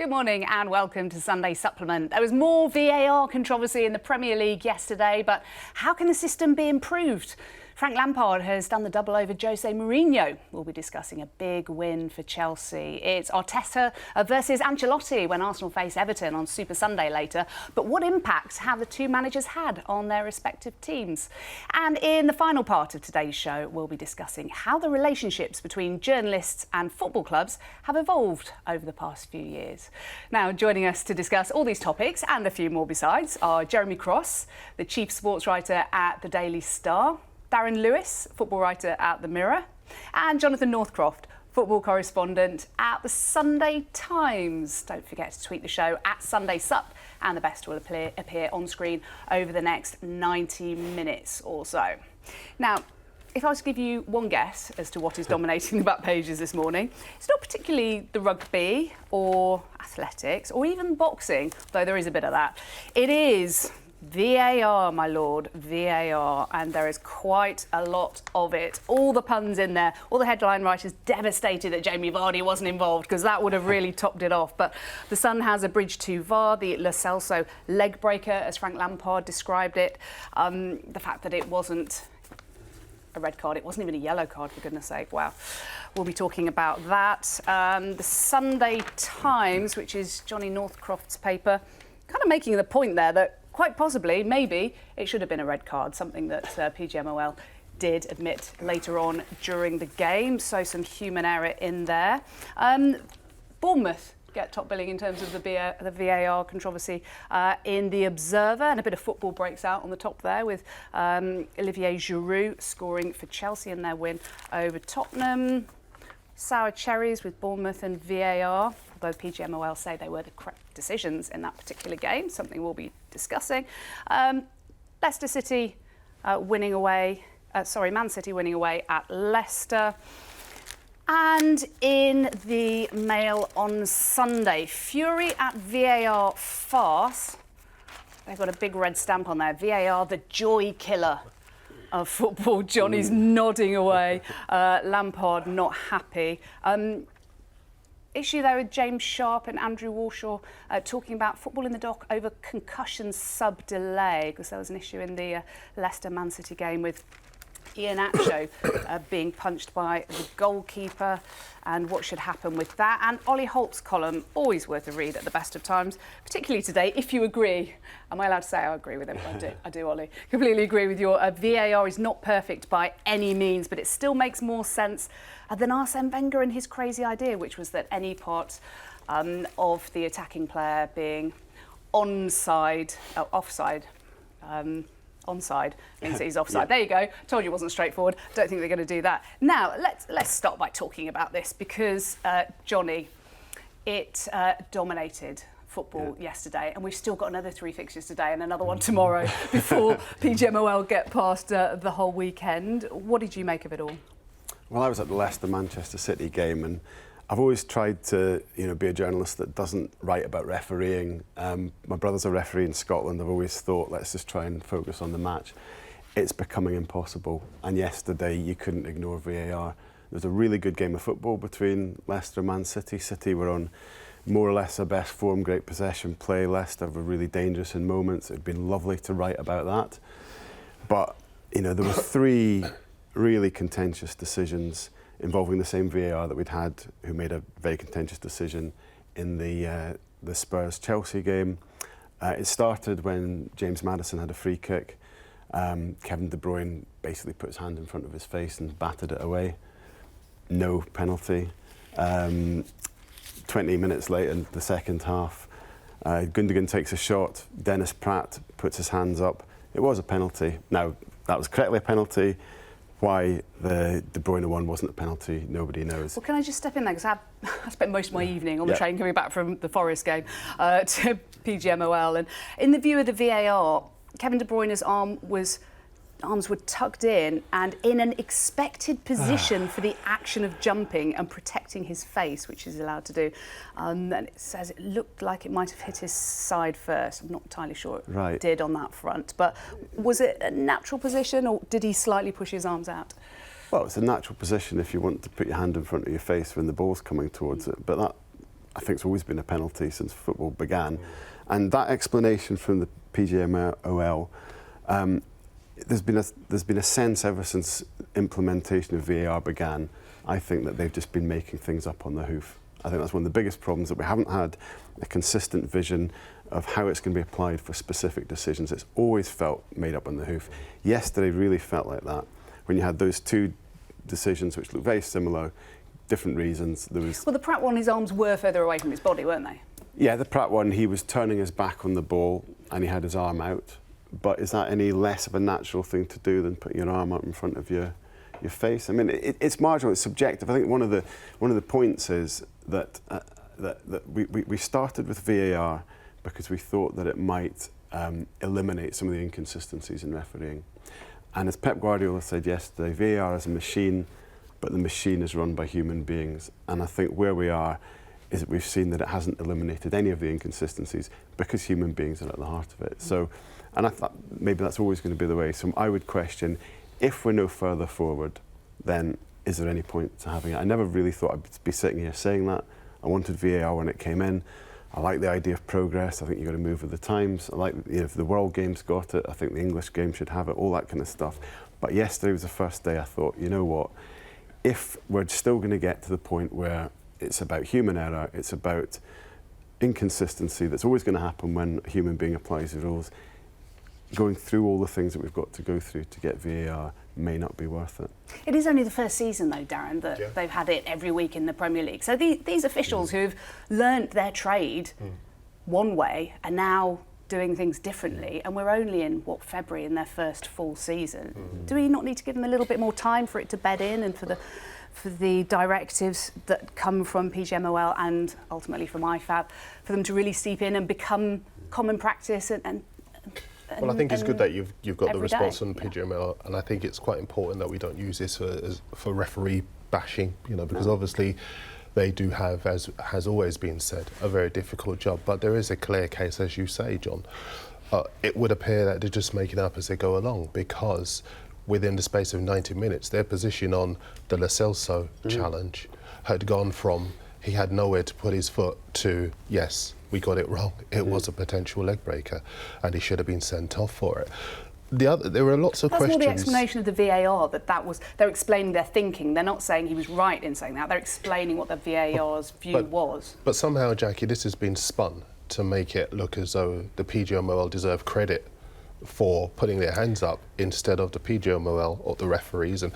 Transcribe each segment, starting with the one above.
Good morning and welcome to Sunday Supplement. There was more VAR controversy in the Premier League yesterday, but how can the system be improved? Frank Lampard has done the double over Jose Mourinho. We'll be discussing a big win for Chelsea. It's Arteta versus Ancelotti when Arsenal face Everton on Super Sunday later. But what impact have the two managers had on their respective teams? And in the final part of today's show, we'll be discussing how the relationships between journalists and football clubs have evolved over the past few years. Now, joining us to discuss all these topics and a few more besides are Jeremy Cross, the chief sports writer at the Daily Star, Darren Lewis, football writer at The Mirror, and Jonathan Northcroft, football correspondent at the Sunday Times. Don't forget to tweet the show at Sunday Sup, and the best will appear on screen over the next 90 minutes or so. Now, if I was to give you one guess as to what is dominating the back pages this morning, it's not particularly the rugby or athletics or even boxing, though there is a bit of that. It is VAR, my lord, VAR, and there is quite a lot of it. All the puns in there, all the headline writers devastated that Jamie Vardy wasn't involved because that would have really topped it off. But the Sun has a bridge to VAR, the Lo Celso leg breaker, as Frank Lampard described it. The fact that it wasn't a red card, it wasn't even a yellow card, for goodness sake. Wow. We'll be talking about that. The Sunday Times, which is Johnny Northcroft's paper, kind of making the point there that quite possibly, maybe, it should have been a red card, something that PGMOL did admit later on during the game, so some human error in there. Bournemouth get top billing in terms of the VAR controversy in The Observer, and a bit of football breaks out on the top there with Olivier Giroud scoring for Chelsea in their win over Tottenham. Sour cherries with Bournemouth and VAR, although PGMOL say they were the correct decisions in that particular game, something we'll be discussing. Leicester City winning away, Man City winning away at Leicester. And in the Mail on Sunday, Fury at VAR farce. They've got a big red stamp on there, VAR the joy killer of football. Johnny's nodding away. Lampard not happy. Issue there with James Sharp and Andrew Warshaw talking about football in the dock over concussion sub-delay, because there was an issue in the Leicester-Man City game with Ian Acho being punched by the goalkeeper, and what should happen with that. And Ollie Holt's column, always worth a read at the best of times, particularly today, if you agree. Am I allowed to say I agree with him? I do, Ollie. Completely agree with your VAR is not perfect by any means, but it still makes more sense than Arsene Wenger and his crazy idea, which was that any part of the attacking player being offside means that he's offside. Yeah. There you go. Told you it wasn't straightforward. Don't think they're going to do that. Now, let's start by talking about this because, Johnny, it dominated football yesterday, and we've still got another 3 fixtures today and another one tomorrow before PGMOL get past the whole weekend. What did you make of it all? Well, I was at the Leicester-Manchester City game, and I've always tried to, be a journalist that doesn't write about refereeing. My brother's a referee in Scotland. I've always thought, let's just try and focus on the match. It's becoming impossible. And yesterday, you couldn't ignore VAR. There was a really good game of football between Leicester and Man City. City were on more or less their best form, great possession play. Leicester were really dangerous in moments. It'd been lovely to write about that. But, there were 3 really contentious decisions involving the same VAR that we'd had, who made a very contentious decision in the Spurs-Chelsea game. It started when James Maddison had a free kick. Kevin De Bruyne basically put his hand in front of his face and batted it away. No penalty. 20 minutes later in the second half, Gundogan takes a shot. Dennis Pratt puts his hands up. It was a penalty. Now, that was correctly a penalty. Why the De Bruyne one wasn't a penalty, nobody knows. Well, can I just step in there? Because I spent most of my evening on the train coming back from the Forest game to PGMOL. And in the view of the VAR, Kevin De Bruyne's arms were tucked in and in an expected position for the action of jumping and protecting his face, which he's allowed to do. And it says it looked like it might have hit his side first. I'm not entirely sure it did on that front. But was it a natural position, or did he slightly push his arms out? Well, it's a natural position if you want to put your hand in front of your face when the ball's coming towards it. But that I think it's always been a penalty since football began. And that explanation from the PGMOL, there's been a sense ever since implementation of VAR began, I think that they've just been making things up on the hoof. I think that's one of the biggest problems, that we haven't had a consistent vision of how it's going to be applied for specific decisions. It's always felt made up on the hoof. Yesterday really felt like that, when you had those two decisions which looked very similar, different reasons. Well, the Pratt one, his arms were further away from his body, weren't they? Yeah, the Pratt one, he was turning his back on the ball and he had his arm out. But is that any less of a natural thing to do than putting your arm up in front of your face? I mean, it's marginal, it's subjective. I think one of the points is that we started with VAR because we thought that it might eliminate some of the inconsistencies in refereeing. And as Pep Guardiola said yesterday, VAR is a machine, but the machine is run by human beings. And I think where we are is that we've seen that it hasn't eliminated any of the inconsistencies because human beings are at the heart of it. So, and I thought maybe that's always going to be the way. So I would question, if we're no further forward, then is there any point to having it? I never really thought I'd be sitting here saying that. I wanted VAR when it came in. I like the idea of progress. I think you've got to move with the times. I like, if the World Game's got it, I think the English game should have it, all that kind of stuff. But yesterday was the first day I thought, you know what, if we're still going to get to the point where it's about human error, it's about inconsistency that's always going to happen when a human being applies the rules, going through all the things that we've got to go through to get VAR may not be worth it. It is only the first season, though, Darren, that they've had it every week in the Premier League. So these officials who've learnt their trade one way are now doing things differently, and we're only in, February, in their first full season. Do we not need to give them a little bit more time for it to bed in, and for the directives that come from PGMOL and ultimately from IFAB, for them to really seep in and become common practice well, I think it's good that you've got the response day. from PGMOL, and I think it's quite important that we don't use this for referee bashing, because obviously they do have, as has always been said, a very difficult job. But there is a clear case, as you say, John. It would appear that they're just making up as they go along, because within the space of 90 minutes, their position on the Lo Celso challenge had gone from he had nowhere to put his foot to, yes, we got it wrong. It was a potential leg breaker, and he should have been sent off for it. There were lots of questions. That's more the explanation of the VAR, that was, they're explaining their thinking. They're not saying he was right in saying that. They're explaining what the VAR's view was. But somehow, Jacqui, this has been spun to make it look as though the PGMOL deserve credit for putting their hands up instead of the PGMOL or the referees. And,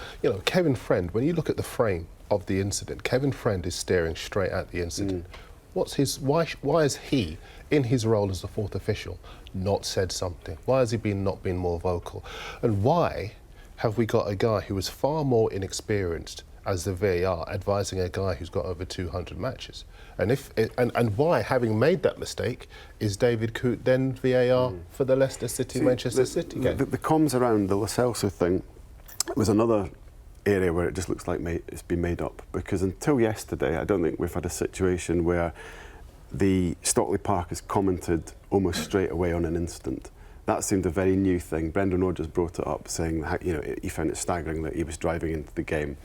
Kevin Friend, when you look at the frame of the incident, Kevin Friend is staring straight at the incident. Why has he, in his role as the fourth official, not said something? Why has he not been more vocal? And why have we got a guy who is far more inexperienced as the VAR advising a guy who's got over 200 matches? And why, having made that mistake, is David Coote then VAR for the Leicester City-Manchester City game? The comms around the Lo Celso thing was another area where it just looks like it's been made up, because until yesterday I don't think we've had a situation where the Stockley Park has commented almost straight away on an incident. That seemed a very new thing. Brendan Rodgers brought it up, saying that he found it staggering that he was driving into the game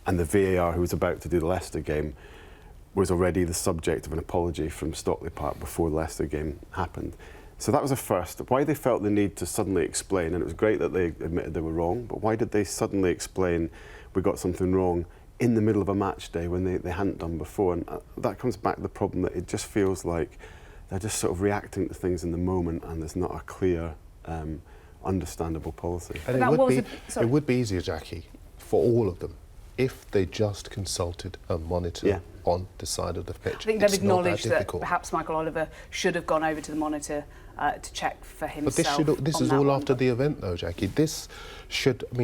and the VAR who was about to do the Leicester game was already the subject of an apology from Stockley Park before the Leicester game happened. So that was a first. Why they felt the need to suddenly explain, and it was great that they admitted they were wrong, but why did they suddenly explain we got something wrong in the middle of a match day when they hadn't done before? And that comes back to the problem that it just feels like they're just sort of reacting to things in the moment, and there's not a clear, understandable policy. And it would be easier, Jacqui, for all of them if they just consulted a monitor on the side of the pitch. I think they've acknowledged that perhaps Michael Oliver should have gone over to the monitor to check for himself. But this is all after the event, though, Jacqui.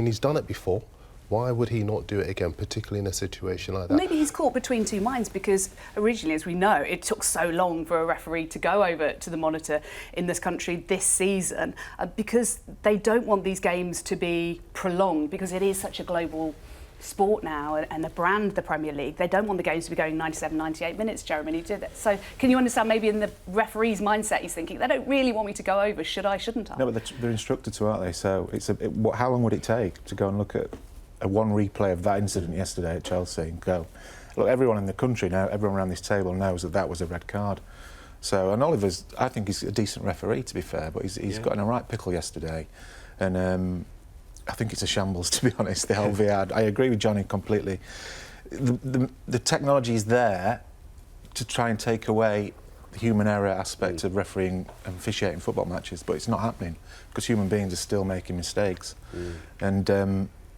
He's done it before. Why would he not do it again, particularly in a situation like that? Maybe he's caught between two minds, because originally, as we know, it took so long for a referee to go over to the monitor in this country this season, because they don't want these games to be prolonged, because it is such a global sport now, and the brand, the Premier League, they don't want the games to be going 97, 98 minutes, Jeremy did it. So can you understand maybe in the referee's mindset he's thinking, they don't really want me to go over, should I, shouldn't I? No, but they're instructed to, aren't they? So how long would it take to go and look at one replay of that incident yesterday at Chelsea and go, look, everyone in the country now, everyone around this table knows that that was a red card. So, and Oliver's, I think he's a decent referee, to be fair, but he's got in a right pickle yesterday. And I think it's a shambles, to be honest, the whole VAR. I agree with Johnny completely. The technology is there to try and take away the human error aspect of refereeing and officiating football matches, but it's not happening because human beings are still making mistakes. And,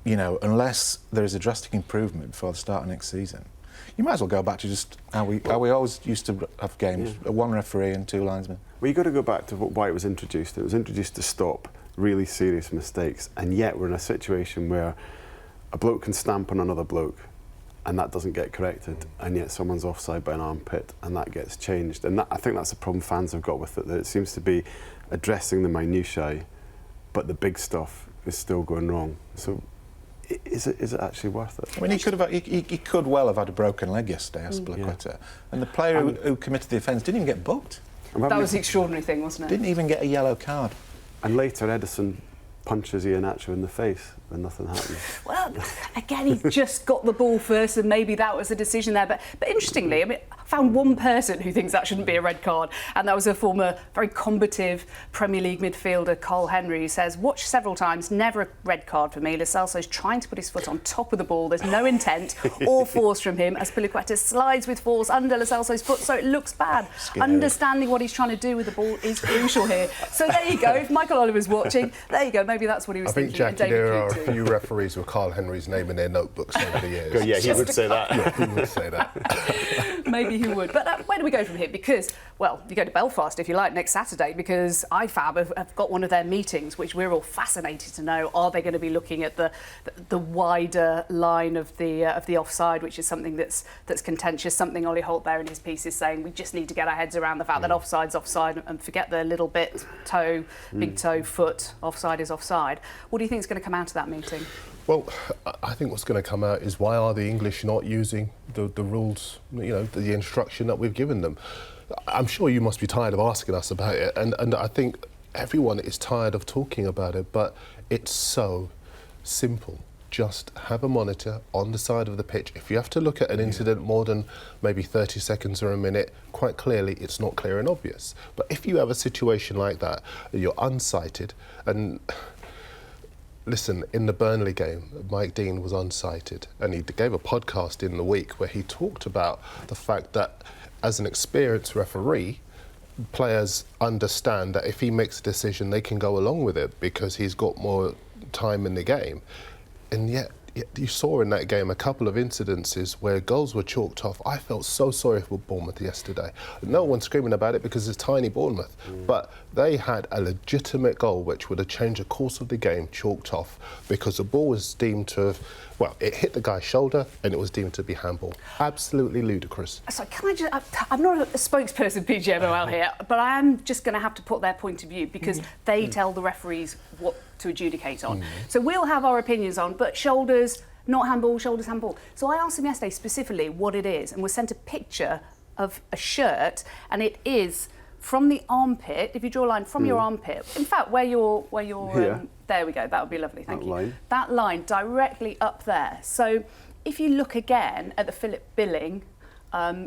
you know, unless there is a drastic improvement before the start of next season, you might as well go back to just how we always used to have games, one referee and two linesmen. Well, you've got to go back to why it was introduced. It was introduced to stop really serious mistakes, and yet we're in a situation where a bloke can stamp on another bloke and that doesn't get corrected, and yet someone's offside by an armpit and that gets changed. And I think that's the problem fans have got with it, that it seems to be addressing the minutiae, but the big stuff is still going wrong. So is it actually worth it? I mean, he could well have had a broken leg yesterday, Aspilicueta, and the player who committed the offence didn't even get booked. That was the extraordinary thing, wasn't it? Didn't even get a yellow card. And later, Edison punches Iheanacho in the face and nothing happens. Well, again, he just got the ball first, and maybe that was the decision there. But interestingly, I mean, I found one person who thinks that shouldn't be a red card, and that was a former very combative Premier League midfielder, Cole Henry, who says, watched several times, never a red card for me. Lo Celso's trying to put his foot on top of the ball. There's no intent or force from him as Aspilicueta slides with force under Lo Celso's foot, so it looks bad. Scary. Understanding what he's trying to do with the ball is crucial here. So there you go. If Michael Oliver's watching, there you go. Maybe that's what he was thinking. I think, Jacqui, there are a few referees with Carl Henry's name in their notebooks over the years. Yeah, he would say that. Yeah, he would say that. Maybe he would. But where do we go from here? Because, well, you go to Belfast, if you like, next Saturday, because IFAB have got one of their meetings, which we're all fascinated to know. Are they going to be looking at the wider line of the offside, which is something that's contentious, something Ollie Holt there in his piece is saying we just need to get our heads around the fact that offside's offside and forget the little bit, toe, big toe, foot, offside is offside. What do you think is going to come out of that meeting? Well, I think what's going to come out is why are the English not using the rules, you know, the instruction that we've given them? I'm sure you must be tired of asking us about it, and I think everyone is tired of talking about it, but it's so simple. Just have a monitor on the side of the pitch. If you have to look at an incident more than maybe 30 seconds or a minute, quite clearly it's not clear and obvious. But if you have a situation like that, you're unsighted, and listen, in the Burnley game, Mike Dean was unsighted, and he gave a podcast in the week where he talked about the fact that as an experienced referee, players understand that if he makes a decision, they can go along with it because he's got more time in the game. And yet you saw in that game a couple of incidences where goals were chalked off. I felt so sorry for Bournemouth yesterday. No one's screaming about it because it's tiny Bournemouth, but they had a legitimate goal which would have changed the course of the game chalked off because the ball was deemed to have, well, it hit the guy's shoulder and it was deemed to be handball. Absolutely ludicrous. So can I just, I'm not a spokesperson PGMOL here, but I am just going to have to put their point of view because they tell the referees what to adjudicate on. So we'll have our opinions on, but shoulders, not handball, shoulders, handball. So I asked him yesterday specifically what it is and was sent a picture of a shirt, and it is from the armpit, if you draw a line from your armpit, in fact, where your there we go, that would be lovely, thank you. Line. That line directly up there. So if you look again at the Philip Billing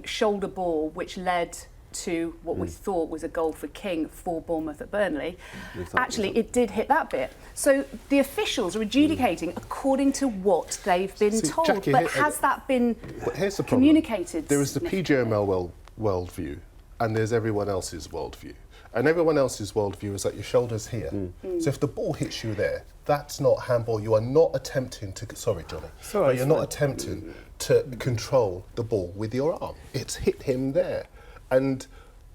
shoulder ball, which led to what we thought was a goal for King for Bournemouth at Burnley, actually it did hit that bit. So the officials are adjudicating according to what they've been told. Jacqui, but has that been here's the communicated? There is the PGMOL worldview and there's everyone else's worldview. And everyone else's worldview is that your shoulder's here. So if the ball hits you there, that's not handball. You are not attempting to, sorry Johnny, but you're not attempting to control the ball with your arm. It's hit him there. And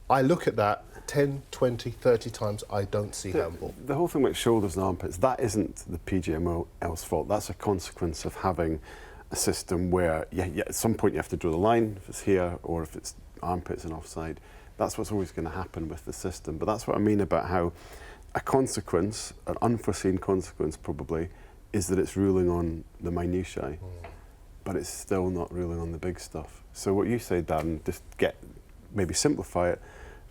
I look at that 10, 20, 30 times, I don't see handball. The whole thing with shoulders and armpits, that isn't the PGMOL's fault. That's a consequence of having a system where at some point you have to draw the line, if it's here or if it's armpits and offside. That's what's always going to happen with the system. But that's what I mean about how a consequence, an unforeseen consequence probably, is that it's ruling on the minutiae, but it's still not ruling on the big stuff. So what you say, Darren, just maybe simplify it.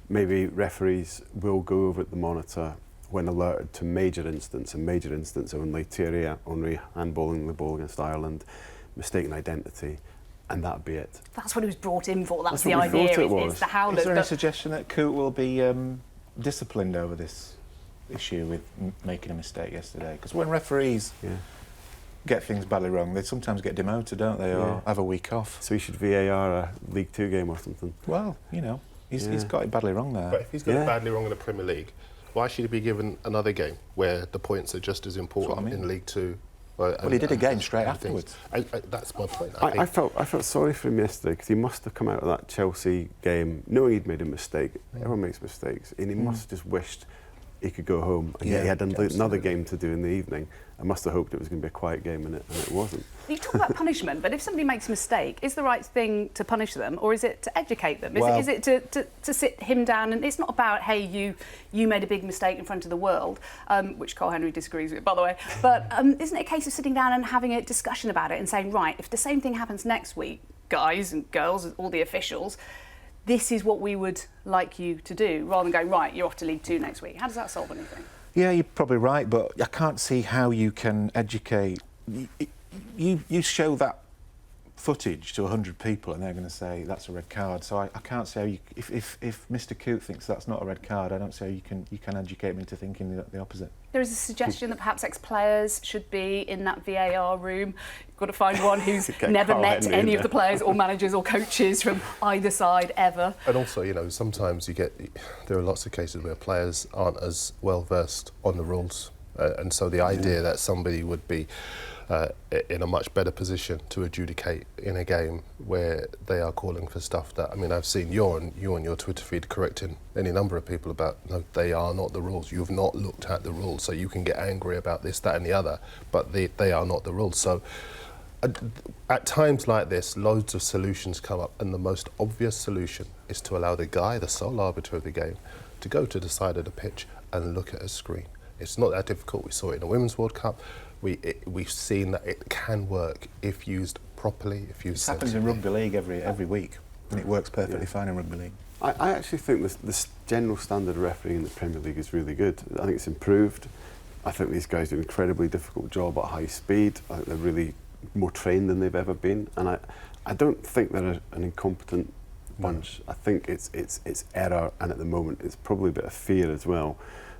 Maybe referees will go over at the monitor when alerted to major incidents, and major incidents only Thierry Henry handballing the ball against Ireland, mistaken identity, and that'd be it. That's what he was brought in for. That's the what we idea. thought it was. It's the howlers. Is there any suggestion that Coote will be disciplined over this issue with making a mistake yesterday? Because when referees get things badly wrong, they sometimes get demoted, don't they, or have a week off. So he should VAR a League 2 game or something. Well, you know, he's got it badly wrong there. But if he's got it badly wrong in the Premier League, why should he be given another game where the points are just as important in League 2? Well, he did a game straight afterwards. That's my point. I felt sorry for him yesterday because he must have come out of that Chelsea game knowing he'd made a mistake. Everyone makes mistakes, and he must have just wished he could go home. And yet he had another game to do in the evening. I must have hoped it was going to be a quiet game, and it wasn't. You talk about punishment, but if somebody makes a mistake, is the right thing to punish them, or is it to educate them? Is it to sit him down? And it's not about, hey, you made a big mistake in front of the world, which Carl Henry disagrees with, by the way. But isn't it a case of sitting down and having a discussion about it and saying, right, if the same thing happens next week, guys and girls, all the officials, this is what we would like you to do, rather than going, right, you're off to League 2 next week. How does that solve anything? Yeah, you're probably right, but I can't see how you can educate. You show that footage to 100 people and they're going to say that's a red card. So I can't see how you, if Mr. Coote thinks that's not a red card, I don't see how you can educate me into thinking the opposite. There is a suggestion that perhaps ex-players should be in that VAR room. You've got to find one who's never met any of the players or managers or coaches from either side ever. And also, you know, sometimes there are lots of cases where players aren't as well versed on the rules, and so the idea that somebody would be in a much better position to adjudicate in a game where they are calling for stuff that, I mean, I've seen you on your Twitter feed correcting any number of people about, no, they are not the rules. You've not looked at the rules, so you can get angry about this, that and the other, but they are not the rules. So at times like this, loads of solutions come up, and the most obvious solution is to allow the guy, the sole arbiter of the game, to go to the side of the pitch and look at a screen. It's not that difficult. We saw it in the Women's World Cup. We've seen that it can work if used properly, if used sensibly. It happens in rugby league every week, and it works perfectly fine in rugby league. I actually think the general standard of refereeing in the Premier League is really good. I think it's improved. I think these guys do an incredibly difficult job at high speed. I think they're really more trained than they've ever been, and I don't think they're an incompetent bunch. I think it's error, and at the moment it's probably a bit of fear as well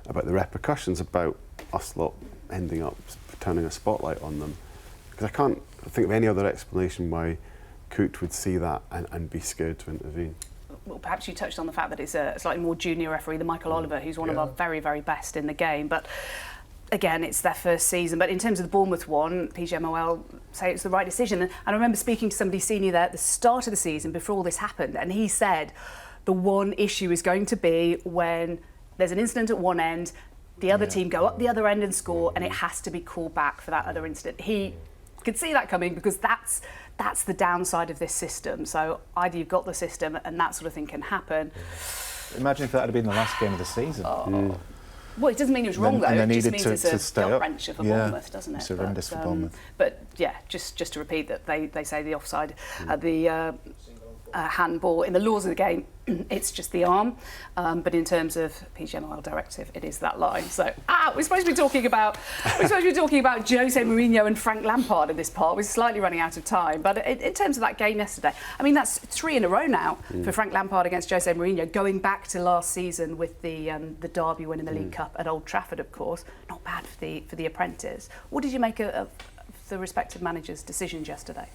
about the repercussions about us lot ending up turning a spotlight on them. Because I can't think of any other explanation why Coote would see that and be scared to intervene. Well, perhaps you touched on the fact that it's a slightly more junior referee than Michael Oliver, who's one of our very, very best in the game. But again, it's their first season. But in terms of the Bournemouth one, PGMOL say it's the right decision. And I remember speaking to somebody senior there at the start of the season before all this happened, and he said the one issue is going to be when there's an incident at one end, the other team go up the other end and score, and it has to be called back for that other incident. He could see that coming because that's the downside of this system. So either you've got the system and that sort of thing can happen. Imagine if that had been the last game of the season. Well, it doesn't mean it was wrong, though. And it just means to it's stay a up. gut-wrencher for Bournemouth, doesn't it? It's horrendous for Bournemouth. But yeah, just to repeat that they say the offside, the handball in the laws of the game, it's just the arm. But in terms of PGMOL directive, it is that line. So we're supposed to be talking about Jose Mourinho and Frank Lampard in this part. We're slightly running out of time. But in terms of that game yesterday, I mean, that's 3 in a row now for Frank Lampard against Jose Mourinho, going back to last season with the derby win in the League Cup at Old Trafford, of course. Not bad for the apprentice. What did you make of the respective managers' decisions yesterday?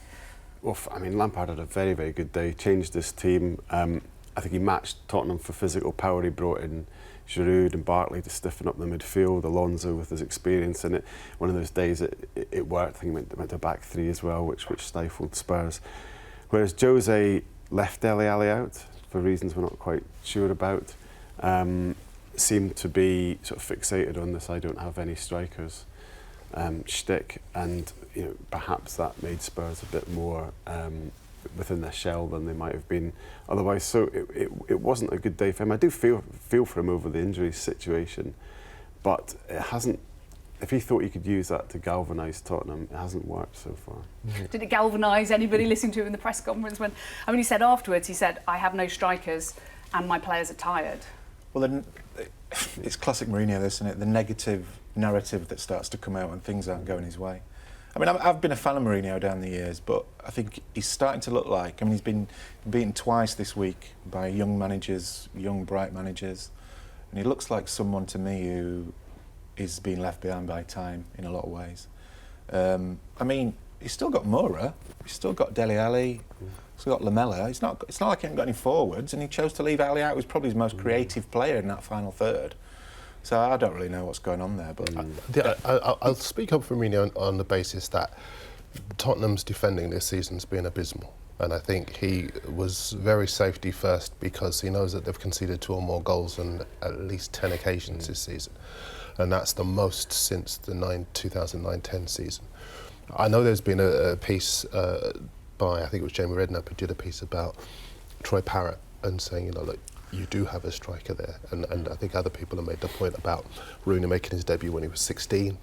Well, I mean, Lampard had a very, very good day. Changed this team. I think he matched Tottenham for physical power. He brought in Giroud and Bartley to stiffen up the midfield. Alonso with his experience in it. One of those days it worked. I think he went to back 3 as well, which stifled Spurs. Whereas Jose left Dele Alli out for reasons we're not quite sure about. Seemed to be sort of fixated on this "I don't have any strikers" shtick, and perhaps that made Spurs a bit more within their shell than they might have been otherwise. So it wasn't a good day for him. I do feel for him over the injury situation, but it hasn't. If he thought he could use that to galvanise Tottenham, it hasn't worked so far. Did it galvanise anybody listening to him in the press conference when? I mean, he said afterwards, I have no strikers and my players are tired. Well, then it's classic Mourinho, isn't it? The negative narrative that starts to come out when things aren't going his way. I mean, I've been a fan of Mourinho down the years, but I think he's starting to look like... I mean, he's been beaten twice this week by young managers, young, bright managers, and he looks like someone to me who is being left behind by time in a lot of ways. I mean, he's still got Moura, he's still got Dele Alli, he's still got Lamela. It's not like he hasn't got any forwards, and he chose to leave Ali out, who was probably his most creative player in that final third. So I don't really know what's going on there. But I'll speak up for Mourinho on the basis that Tottenham's defending this season's been abysmal. And I think he was very safety first because he knows that they've conceded 2 or more goals on at least 10 occasions this season. And that's the most since the 2009-10 season. I know there's been a piece by, I think it was Jamie Redknapp who did a piece about Troy Parrott and saying, look, you do have a striker there. And I think other people have made the point about Rooney making his debut when he was 16.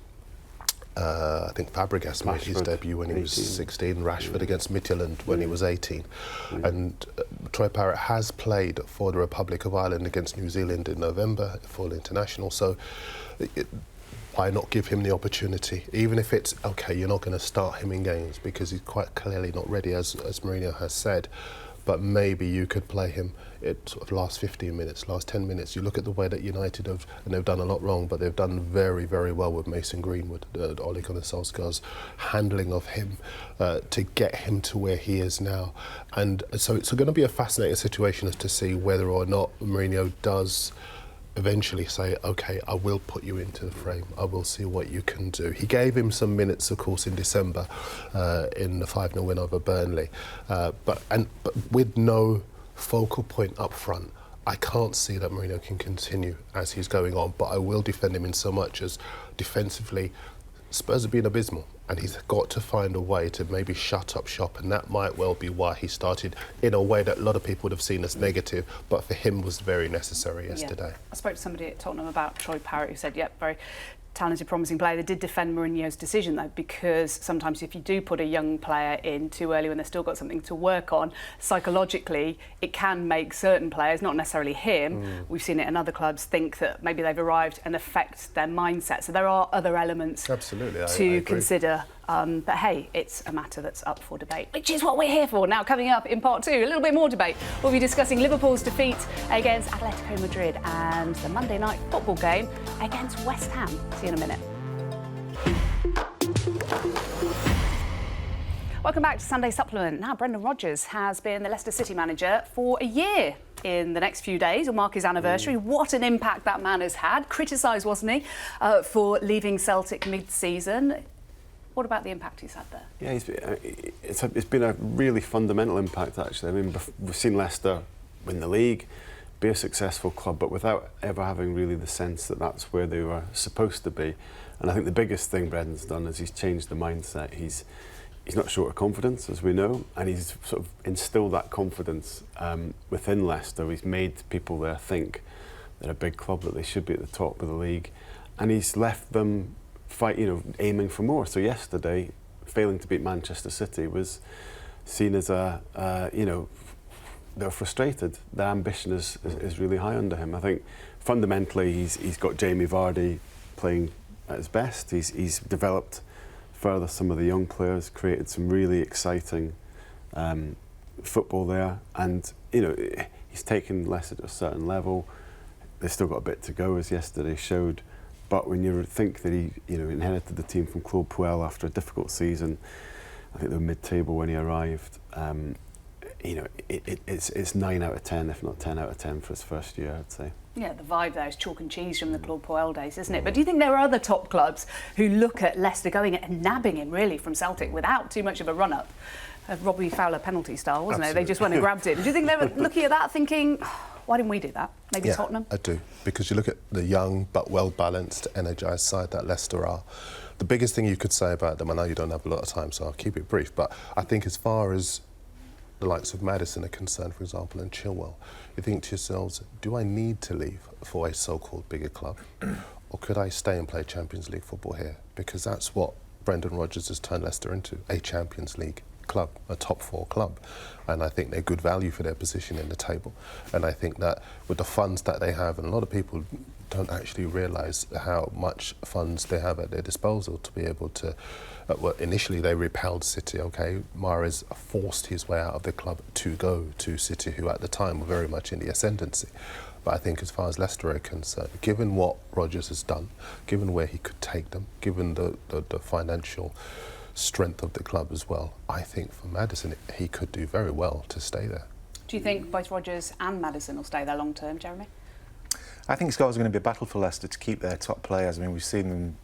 I think Fabregas made his debut when he was 16, Rashford against Midtjylland when he was 18. And Troy Parrott has played for the Republic of Ireland against New Zealand in November, full international. So why not give him the opportunity? Even if it's, OK, you're not going to start him in games because he's quite clearly not ready, as Mourinho has said. But maybe you could play him at sort of last 15 minutes, last 10 minutes. You look at the way that United have, and they've done a lot wrong, but they've done very, very well with Mason Greenwood, Ole Gunnar Solskjaer's handling of him to get him to where he is now. And so it's going to be a fascinating situation as to see whether or not Mourinho does eventually say, OK, I will put you into the frame. I will see what you can do. He gave him some minutes, of course, in December in the 5-0 win over Burnley. But with no focal point up front, I can't see that Mourinho can continue as he's going on. But I will defend him in so much as defensively, Spurs have been abysmal. And he's got to find a way to maybe shut up shop, and that might well be why he started in a way that a lot of people would have seen as negative, but for him was very necessary yesterday. Yeah. I spoke to somebody at Tottenham about Troy Parrott who said, yep, very talented, promising player. They did defend Mourinho's decision, though, because sometimes if you do put a young player in too early when they've still got something to work on, psychologically, it can make certain players, not necessarily him, we've seen it in other clubs, think that maybe they've arrived and affect their mindset. So there are other elements to consider. But hey, it's a matter that's up for debate, which is what we're here for. Now, coming up in part 2, a little bit more debate. We'll be discussing Liverpool's defeat against Atletico Madrid and the Monday night football game against West Ham. See you in a minute. Welcome back to Sunday Supplement. Now, Brendan Rodgers has been the Leicester City manager for a year. In the next few days, will mark his anniversary. What an impact that man has had. Criticised, wasn't he, for leaving Celtic mid-season. What about the impact he's had there? Yeah, it's been a really fundamental impact, actually. I mean, we've seen Leicester win the league, be a successful club, but without ever having really the sense that that's where they were supposed to be. And I think the biggest thing Brendan's done is he's changed the mindset. He's not short of confidence, as we know, and he's sort of instilled that confidence within Leicester. He's made people there think they're a big club, that they should be at the top of the league, and he's left them aiming for more. So yesterday, failing to beat Manchester City was seen as they're frustrated. Their ambition is really high under him. I think fundamentally he's got Jamie Vardy playing at his best. He's developed further some of the young players, created some really exciting football there, and he's taken Leicester to a certain level. They've still got a bit to go, as yesterday showed. But when you think that he inherited the team from Claude Puel after a difficult season, I think they were mid-table when he arrived, it's 9 out of 10, if not 10 out of 10 for his first year, I'd say. Yeah, the vibe there is chalk and cheese from the Claude Puel days, isn't it? But do you think there are other top clubs who look at Leicester going and nabbing him, really, from Celtic without too much of a run-up? Robbie Fowler penalty style, wasn't it? They just went and grabbed it. Do you think they were looking at that thinking, why didn't we do that? Maybe Tottenham? I do, because you look at the young but well-balanced, energised side that Leicester are. The biggest thing you could say about them, I know you don't have a lot of time, so I'll keep it brief, but I think as far as the likes of Maddison are concerned, for example, and Chilwell, you think to yourselves, do I need to leave for a so-called bigger club? Or could I stay and play Champions League football here? Because that's what Brendan Rodgers has turned Leicester into, a Champions League club, a top 4 club, and I think they're good value for their position in the table. And I think that with the funds that they have, and a lot of people don't actually realise how much funds they have at their disposal to be able to. Well, initially they repelled City. Okay, Mahrez forced his way out of the club to go to City, who at the time were very much in the ascendancy. But I think as far as Leicester are concerned, given what Rodgers has done, given where he could take them, given the financial strength of the club as well, I think for Maddison he could do very well to stay there. Do you think both Rodgers and Maddison will stay there long term, Jeremy? I think it's always going to be a battle for Leicester to keep their top players. I mean, we've seen them,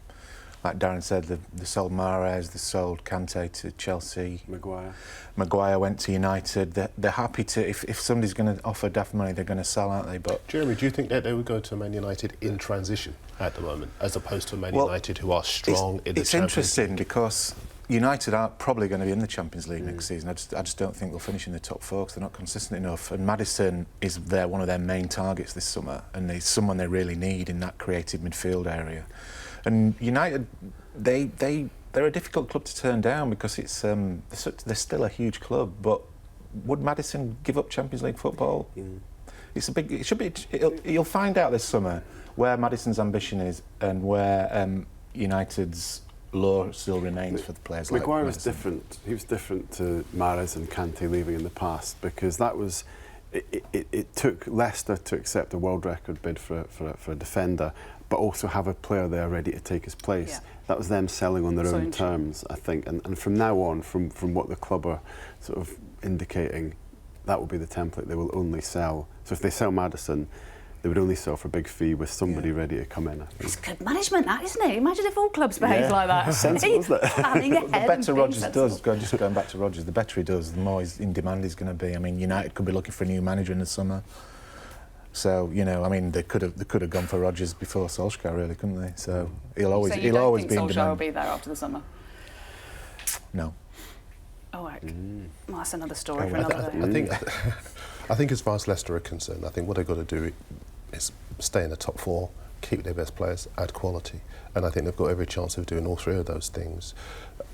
like Darren said, they sold Mahrez, they sold Kante to Chelsea. Maguire went to United. They're happy to, if somebody's going to offer daft money, they're going to sell, aren't they? But Jeremy, do you think that they would go to Man United in transition at the moment, as opposed to Man United, who are strong in the Champions League? It's interesting because United are probably going to be in the Champions League next season. I just don't think they'll finish in the top four because they're not consistent enough. And Maddison is one of their main targets this summer, and he's someone they really need in that creative midfield area. And United, they're a difficult club to turn down because it's they're still a huge club. But would Maddison give up Champions League football? You'll find out this summer where Maddison's ambition is and where United's law still remains for the players. Maguire was different. He was different to Mahrez and Kante leaving in the past because that was. It took Leicester to accept a world record bid for a defender, but also have a player there ready to take his place. Yeah. That was them selling on their own terms, I think. And from now on, from what the club are sort of indicating, that will be the template. They will only sell. So if they sell Maddison, they would only sell for a big fee with somebody ready to come in. It's good management, that, isn't it? Imagine if all clubs behaved like that. Sensible, isn't it? The better Rodgers does, just going back to Rodgers, the better he does, the more in demand he's going to be. I mean, United could be looking for a new manager in the summer. So, you know, I mean, they could have gone for Rodgers before Solskjaer, really, couldn't they? So he'll always be in demand. So you don't think Solskjaer will be there after the summer? No. Oh, well, that's another story for another day. I think as far as Leicester are concerned, I think what they've got to do is stay in the top four, keep their best players, add quality. And I think they've got every chance of doing all three of those things.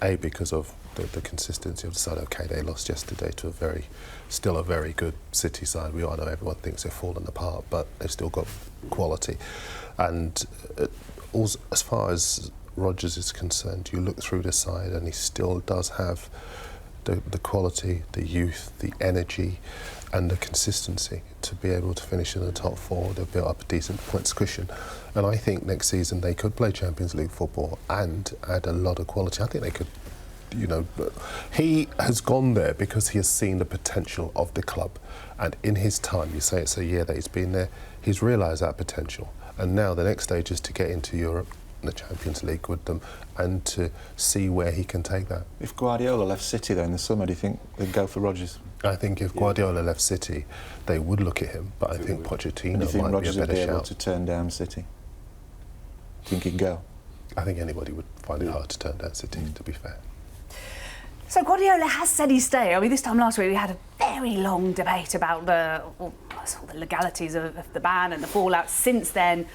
A, because of the consistency of the side. OK, they lost yesterday to still a very good City side. We all know everyone thinks they've fallen apart, but they've still got quality. And also, as far as Rodgers is concerned, you look through the side and he still does have the quality, the youth, the energy and the consistency to be able to finish in the top four. They've built up a decent points cushion. And I think next season they could play Champions League football and add a lot of quality. I think they could, you know, he has gone there because he has seen the potential of the club. And in his time, you say it's a year that he's been there, he's realised that potential. And now the next stage is to get into Europe, the Champions League with them, and to see where he can take that. If Guardiola left City though in the summer, do you think they'd go for Rodgers? I think if Guardiola left City, they would look at him, but I think Pochettino might Rodgers be a better would be able shout. to turn down City? Do you think he'd go? I think anybody would find it hard to turn down City, to be fair. So Guardiola has said he's staying. I mean, this time last week we had a very long debate about the legalities of the ban and the fallout. Since then,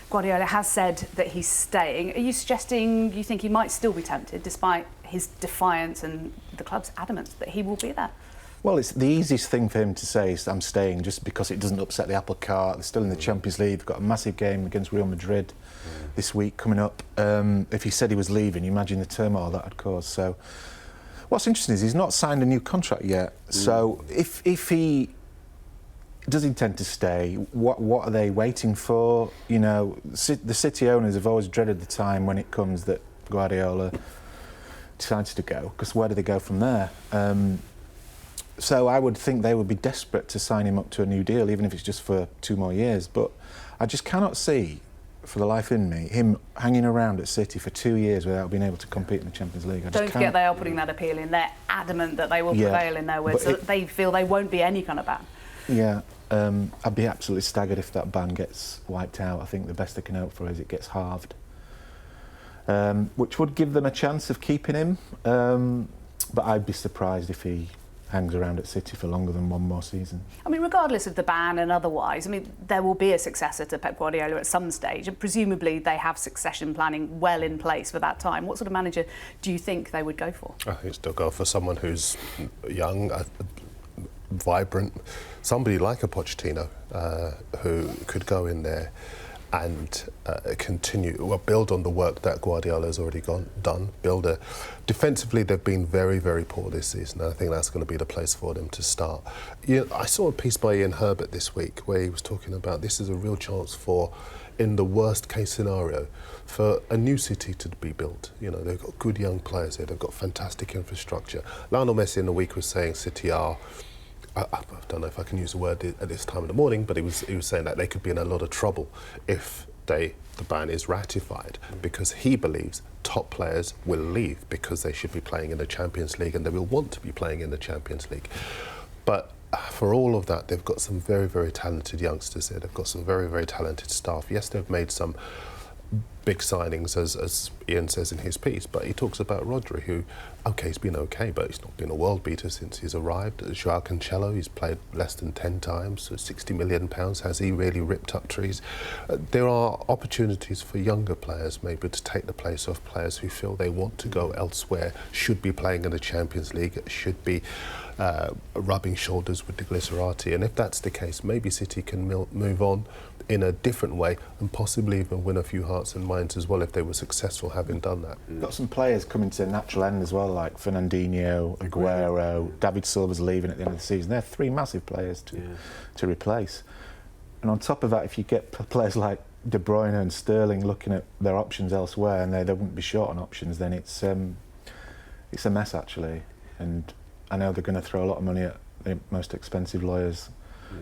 Guardiola has said that he's staying. Are you suggesting you think he might still be tempted, despite his defiance and the club's adamance that he will be there? Well, it's the easiest thing for him to say is I'm staying, just because it doesn't upset the apple cart. They're still in the Champions League. They've got a massive game against Real Madrid this week coming up. If he said he was leaving, you imagine the turmoil that would cause. So what's interesting is he's not signed a new contract yet. So if he does intend to stay, what are they waiting for? You know, the City owners have always dreaded the time when it comes that Guardiola decides to go, because where do they go from there? So I would think they would be desperate to sign him up to a new deal, even if it's just for 2 more years. But I just cannot see, for the life in me, him hanging around at City for 2 years without being able to compete in the Champions League. Don't forget they are putting that appeal in. They're adamant that they will prevail in their words, so that they feel they won't be any kind of ban. Yeah, I'd be absolutely staggered if that ban gets wiped out. I think the best they can hope for is it gets halved, which would give them a chance of keeping him. But I'd be surprised if he hangs around at City for longer than 1 more season. I mean, regardless of the ban and otherwise, I mean, there will be a successor to Pep Guardiola at some stage, and presumably they have succession planning well in place for that time. What sort of manager do you think they would go for? I think they'll go for someone who's young, vibrant, somebody like a Pochettino who could go in there and build on the work that Guardiola has already done. Defensively, they've been very, very poor this season. And I think that's going to be the place for them to start. I saw a piece by Ian Herbert this week where he was talking about this is a real chance for, in the worst case scenario, for a new City to be built. They've got good young players here. They've got fantastic infrastructure. Lionel Messi in the week was saying City are, I don't know if I can use the word at this time of the morning, but he was saying that they could be in a lot of trouble if the ban is ratified, because he believes top players will leave because they should be playing in the Champions League and they will want to be playing in the Champions League. But for all of that, they've got some very, very talented youngsters here. They've got some very, very talented staff. Yes, they've made some big signings, as Ian says in his piece, but he talks about Rodri, who, he's been okay, but he's not been a world beater since he's arrived. João Cancelo, he's played less than 10 times, so £60 million. Has he really ripped up trees? There are opportunities for younger players maybe to take the place of players who feel they want to go elsewhere, should be playing in the Champions League, should be rubbing shoulders with the Glitterati. And if that's the case, maybe City can move on in a different way and possibly even win a few hearts and minds as well if they were successful having done that. Got some players coming to the natural end as well, like Fernandinho, Aguero, David Silva's leaving at the end of the season. They're three massive players to replace. And on top of that, if you get players like De Bruyne and Sterling looking at their options elsewhere and they wouldn't be short on options, then it's a mess actually. And I know they're going to throw a lot of money at the most expensive lawyers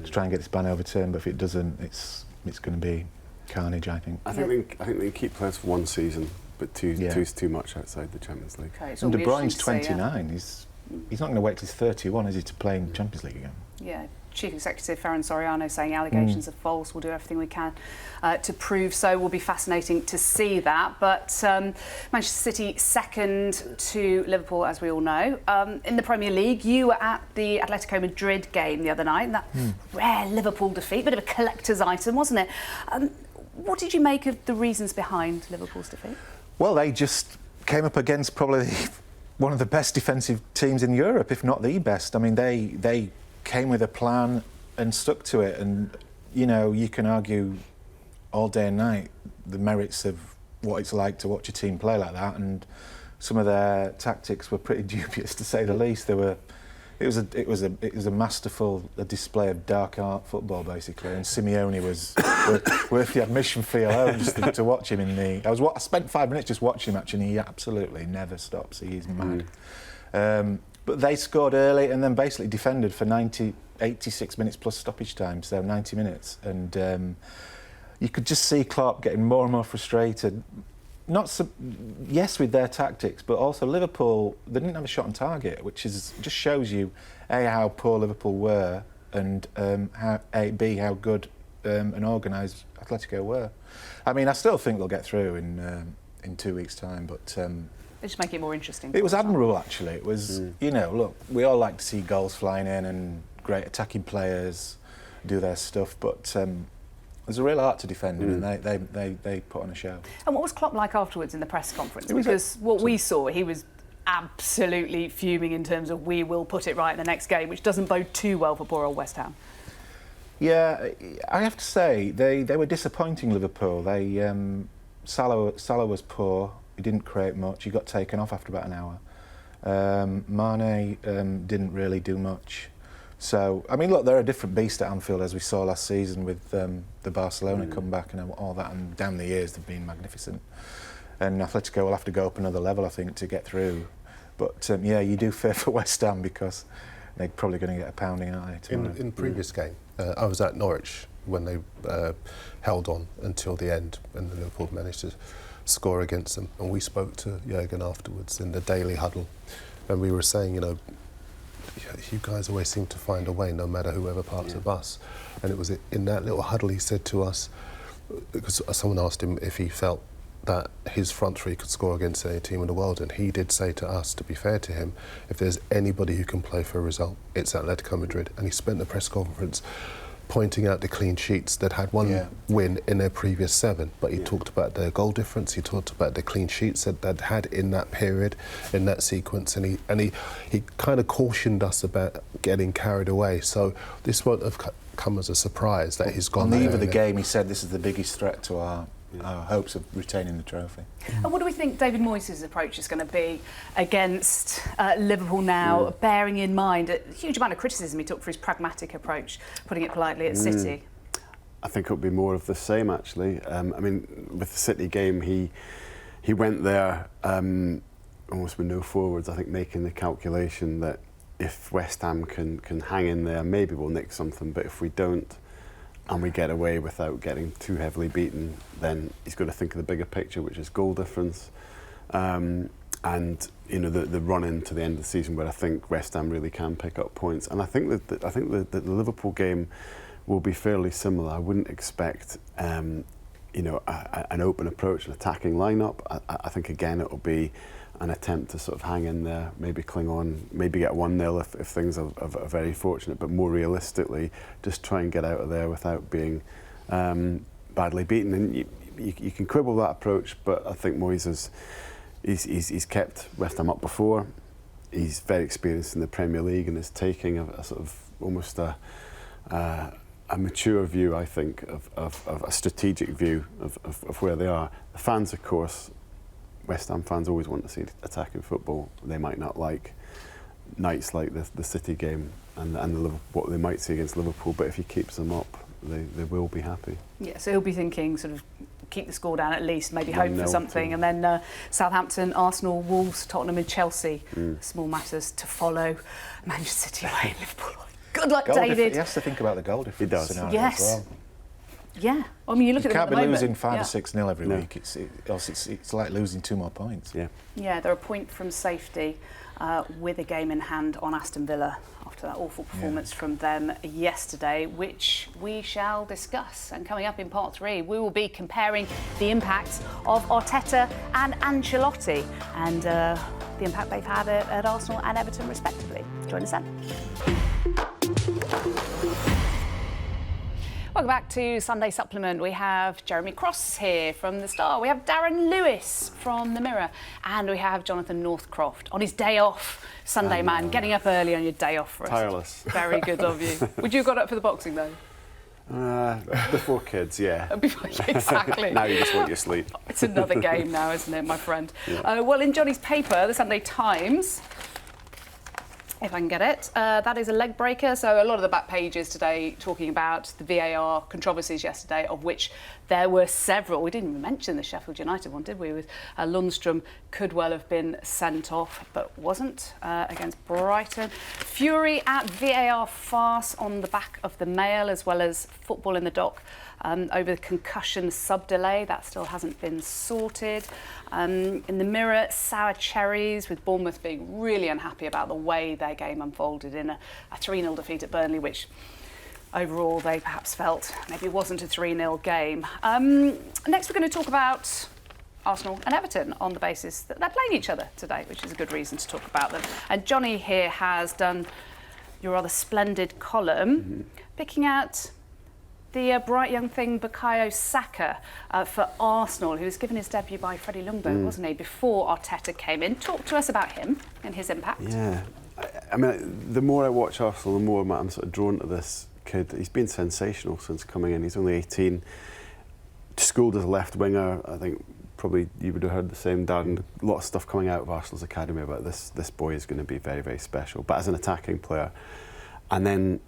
to try and get this ban overturned, but if it doesn't, it's going to be carnage, I think. I think they keep players for one season, but two's too much outside the Champions League. Okay, and De Bruyne's 29. He's not going to wait till he's 31, is he, to play in Champions League again? Yeah. Chief Executive Ferran Soriano saying allegations are false. We'll do everything we can to prove so. Will be fascinating to see that. But Manchester City second to Liverpool, as we all know. In the Premier League, you were at the Atletico Madrid game the other night, and that rare Liverpool defeat, bit of a collector's item, wasn't it? What did you make of the reasons behind Liverpool's defeat? Well, they just came up against probably one of the best defensive teams in Europe, if not the best. I mean, they came with a plan and stuck to it, and you can argue all day and night the merits of what it's like to watch a team play like that, and some of their tactics were pretty dubious to say the least. It was a masterful display of dark art football basically, and Simeone was worth the admission fee alone just to watch him I spent 5 minutes just watching him actually, and he absolutely never stops. He is mad. But they scored early and then basically defended for 86 minutes plus stoppage time, so 90 minutes. And you could just see Klopp getting more and more frustrated. Yes, with their tactics, but also Liverpool, they didn't have a shot on target, which just shows you, A, how poor Liverpool were, and how good and organised Atletico were. I mean, I still think they'll get through in 2 weeks' time, but... They just make it more interesting. It was admirable, actually. It was, look, we all like to see goals flying in and great attacking players do their stuff, but there's a real art to defending, and they put on a show. And what was Klopp like afterwards in the press conference? Because what we saw, he was absolutely fuming in terms of we will put it right in the next game, which doesn't bode too well for poor old West Ham. Yeah, I have to say, they were disappointing, Liverpool. Salah was poor. He didn't create much. He got taken off after about an hour. Mane didn't really do much. So, I mean, look, they're a different beast at Anfield, as we saw last season with the Barcelona comeback and all that. And down the years, they've been magnificent. And Atletico will have to go up another level, I think, to get through. But, you do fear for West Ham because they're probably going to get a pounding, aren't they? In the previous game, I was at Norwich when they held on until the end, and Liverpool managed to score against them, and we spoke to Jurgen afterwards in the daily huddle, and we were saying, you guys always seem to find a way no matter whoever parts of us. And it was in that little huddle he said to us, because someone asked him if he felt that his front three could score against any team in the world, and he did say to us, to be fair to him, if there's anybody who can play for a result, it's Atletico Madrid. And he spent the press conference pointing out the clean sheets that had one win in their previous 7, but he talked about their goal difference, he talked about the clean sheets that they'd had in that period, in that sequence, and he kind of cautioned us about getting carried away. So this won't have come as a surprise that he's gone On the there eve of the and- game, he said this is the biggest threat to our hopes of retaining the trophy. And what do we think David Moyes' approach is going to be against Liverpool now, bearing in mind a huge amount of criticism he took for his pragmatic approach, putting it politely, at City? I think it'll be more of the same, actually. I mean, with the City game, he went there almost with no forwards, I think, making the calculation that if West Ham can hang in there, maybe we'll nick something, but if we don't, and we get away without getting too heavily beaten, then he's got to think of the bigger picture, which is goal difference. And you know, the run into the end of the season where I think West Ham really can pick up points. And I think that the Liverpool game will be fairly similar. I wouldn't expect you know, an open approach, an attacking lineup. I think again it will be an attempt to sort of hang in there, maybe cling on, maybe get 1-0 if things are very fortunate, but more realistically, just try and get out of there without being badly beaten. And you can quibble that approach, but I think Moyes he's kept West Ham up before. He's very experienced in the Premier League and is taking a sort of almost a mature view, I think, of a strategic view of where they are. The fans, of course, West Ham fans always want to see attacking football. They might not like nights like the City game and what they might see against Liverpool, but if he keeps them up, they will be happy. Yeah, so he'll be thinking sort of keep the score down at least, maybe hope for 1-0 something, and then Southampton, Arsenal, Wolves, Tottenham and Chelsea. Small matters to follow. Manchester City away, Liverpool. Good luck, David. He has to think about the goal difference. He does. Scenario Yes. as well. Yeah, I mean, you look You at them can't at the be moment. losing 5 Yeah. or 6-0 every No. week. It's like losing 2 more points. Yeah. Yeah, they're a point from safety with a game in hand on Aston Villa after that awful performance from them yesterday, which we shall discuss. And coming up in part 3, we will be comparing the impact of Arteta and Ancelotti and the impact they've had at Arsenal and Everton respectively. Join us then. Welcome back to Sunday Supplement. We have Jeremy Cross here from The Star. We have Darren Lewis from The Mirror. And we have Jonathan Northcroft on his day off. Sunday man, getting up early on your day off for us. Tireless. Very good of you. Would you have got up for the boxing though? Before kids, yeah. Exactly. Now you just want your sleep. It's another game now, isn't it, my friend? Well, in Johnny's paper, the Sunday Times, if I can get it, that is a leg breaker. So a lot of the back pages today talking about the VAR controversies yesterday, of which there were several. We didn't even mention the Sheffield United one, did we? With Lundstrom could well have been sent off, but wasn't against Brighton. Fury at VAR farce on the back of the Mail, as well as Football in the Dock over the concussion sub-delay. That still hasn't been sorted. In the Mirror, sour cherries, with Bournemouth being really unhappy about the way their game unfolded in a 3-0 defeat at Burnley, which overall they perhaps felt maybe it wasn't a 3-0 game. Next we're going to talk about Arsenal and Everton on the basis that they're playing each other today, which is a good reason to talk about them. And Johnny here has done your rather splendid column, picking out the bright young thing Bukayo Saka for Arsenal, who was given his debut by Freddie Ljungberg, wasn't he, before Arteta came in. Talk to us about him and his impact. Yeah. I mean, the more I watch Arsenal, the more I'm sort of drawn to this kid. He's been sensational since coming in. He's only 18. Schooled as a left winger. I think probably you would have heard the same, Darren. A lot of stuff coming out of Arsenal's academy about this boy is going to be very, very special. But as an attacking player, and then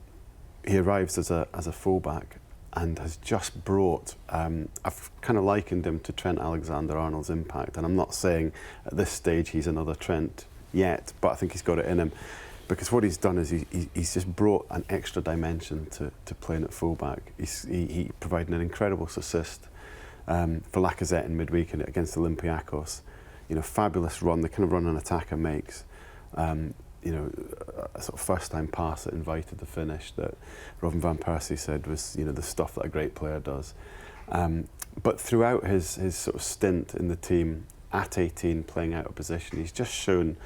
he arrives as a fullback and has just brought, I've kind of likened him to Trent Alexander-Arnold's impact, and I'm not saying at this stage he's another Trent yet, but I think he's got it in him, because what he's done is he's just brought an extra dimension to playing at fullback. He provided an incredible assist for Lacazette in midweek against Olympiacos. You know, fabulous run, the kind of run an attacker makes. You know, a sort of first-time pass that invited the finish that Robin van Persie said was, you know, the stuff that a great player does. But throughout his sort of stint in the team at 18, playing out of position, he's just shown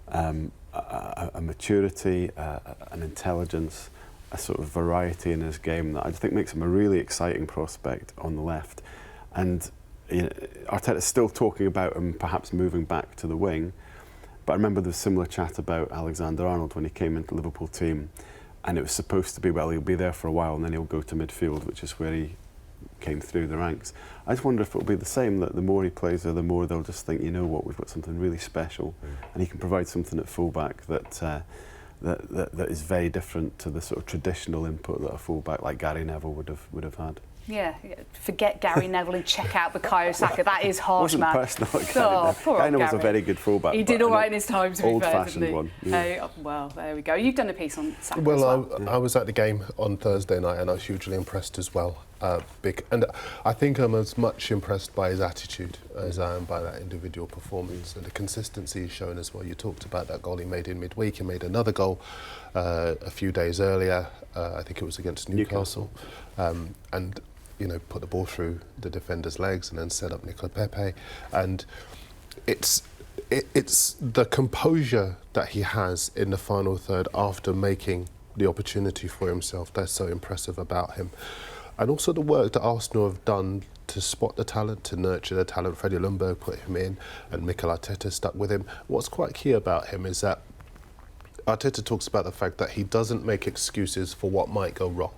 a maturity, an intelligence, a sort of variety in his game that I think makes him a really exciting prospect on the left. And you know, Arteta's still talking about him perhaps moving back to the wing. But I remember there was similar chat about Alexander-Arnold when he came into the Liverpool team, and it was supposed to be, well, he'll be there for a while and then he'll go to midfield, which is where he came through the ranks. I just wonder if it'll be the same, that the more he plays there, the more they'll just think, you know what, we've got something really special, and he can provide something at fullback that is very different to the sort of traditional input that a fullback like Gary Neville would have had. Yeah, forget Gary Neville and check out Bukayo Saka. That is harsh, man. Wasn't personal. Gary Neville's a very good fullback. He did all right in his time, to be fair, old-fashioned didn't he? one. Yeah. Well, there we go. You've done a piece on Saka as well. well. I was at the game on Thursday night and I was hugely impressed as well. And I think I'm as much impressed by his attitude as I am by that individual performance and the consistency he's shown as well. You talked about that goal he made in midweek. He made another goal a few days earlier. I think it was against Newcastle. And you know, put the ball through the defender's legs and then set up Nicola Pepe. And it's the composure that he has in the final third after making the opportunity for himself that's so impressive about him. And also the work that Arsenal have done to spot the talent, to nurture the talent. Freddie Ljungberg put him in and Mikel Arteta stuck with him. What's quite key about him is that Arteta talks about the fact that he doesn't make excuses for what might go wrong.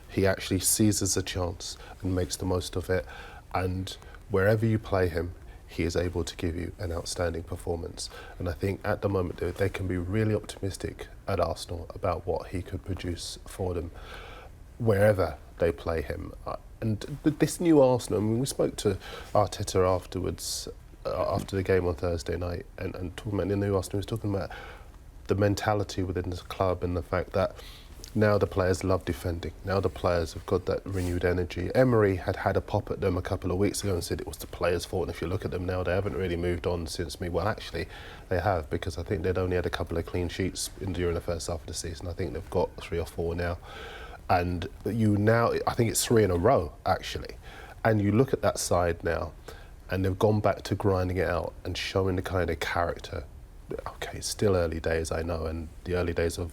He actually seizes a chance and makes the most of it. And wherever you play him, he is able to give you an outstanding performance. And I think at the moment they can be really optimistic at Arsenal about what he could produce for them wherever they play him. And this new Arsenal, I mean, we spoke to Arteta afterwards, after the game on Thursday night, and talking about the new Arsenal, he was talking about the mentality within the club and the fact that now the players love defending. Now the players have got that renewed energy. Emery had a pop at them a couple of weeks ago and said it was the players' fault. And if you look at them now, they haven't really moved on since me. Well, actually, they have, because I think they'd only had a couple of clean sheets during the first half of the season. I think they've got 3 or 4 now. And I think it's 3 in a row, actually. And you look at that side now, and they've gone back to grinding it out and showing the kind of character. Okay, it's still early days, I know, and the early days of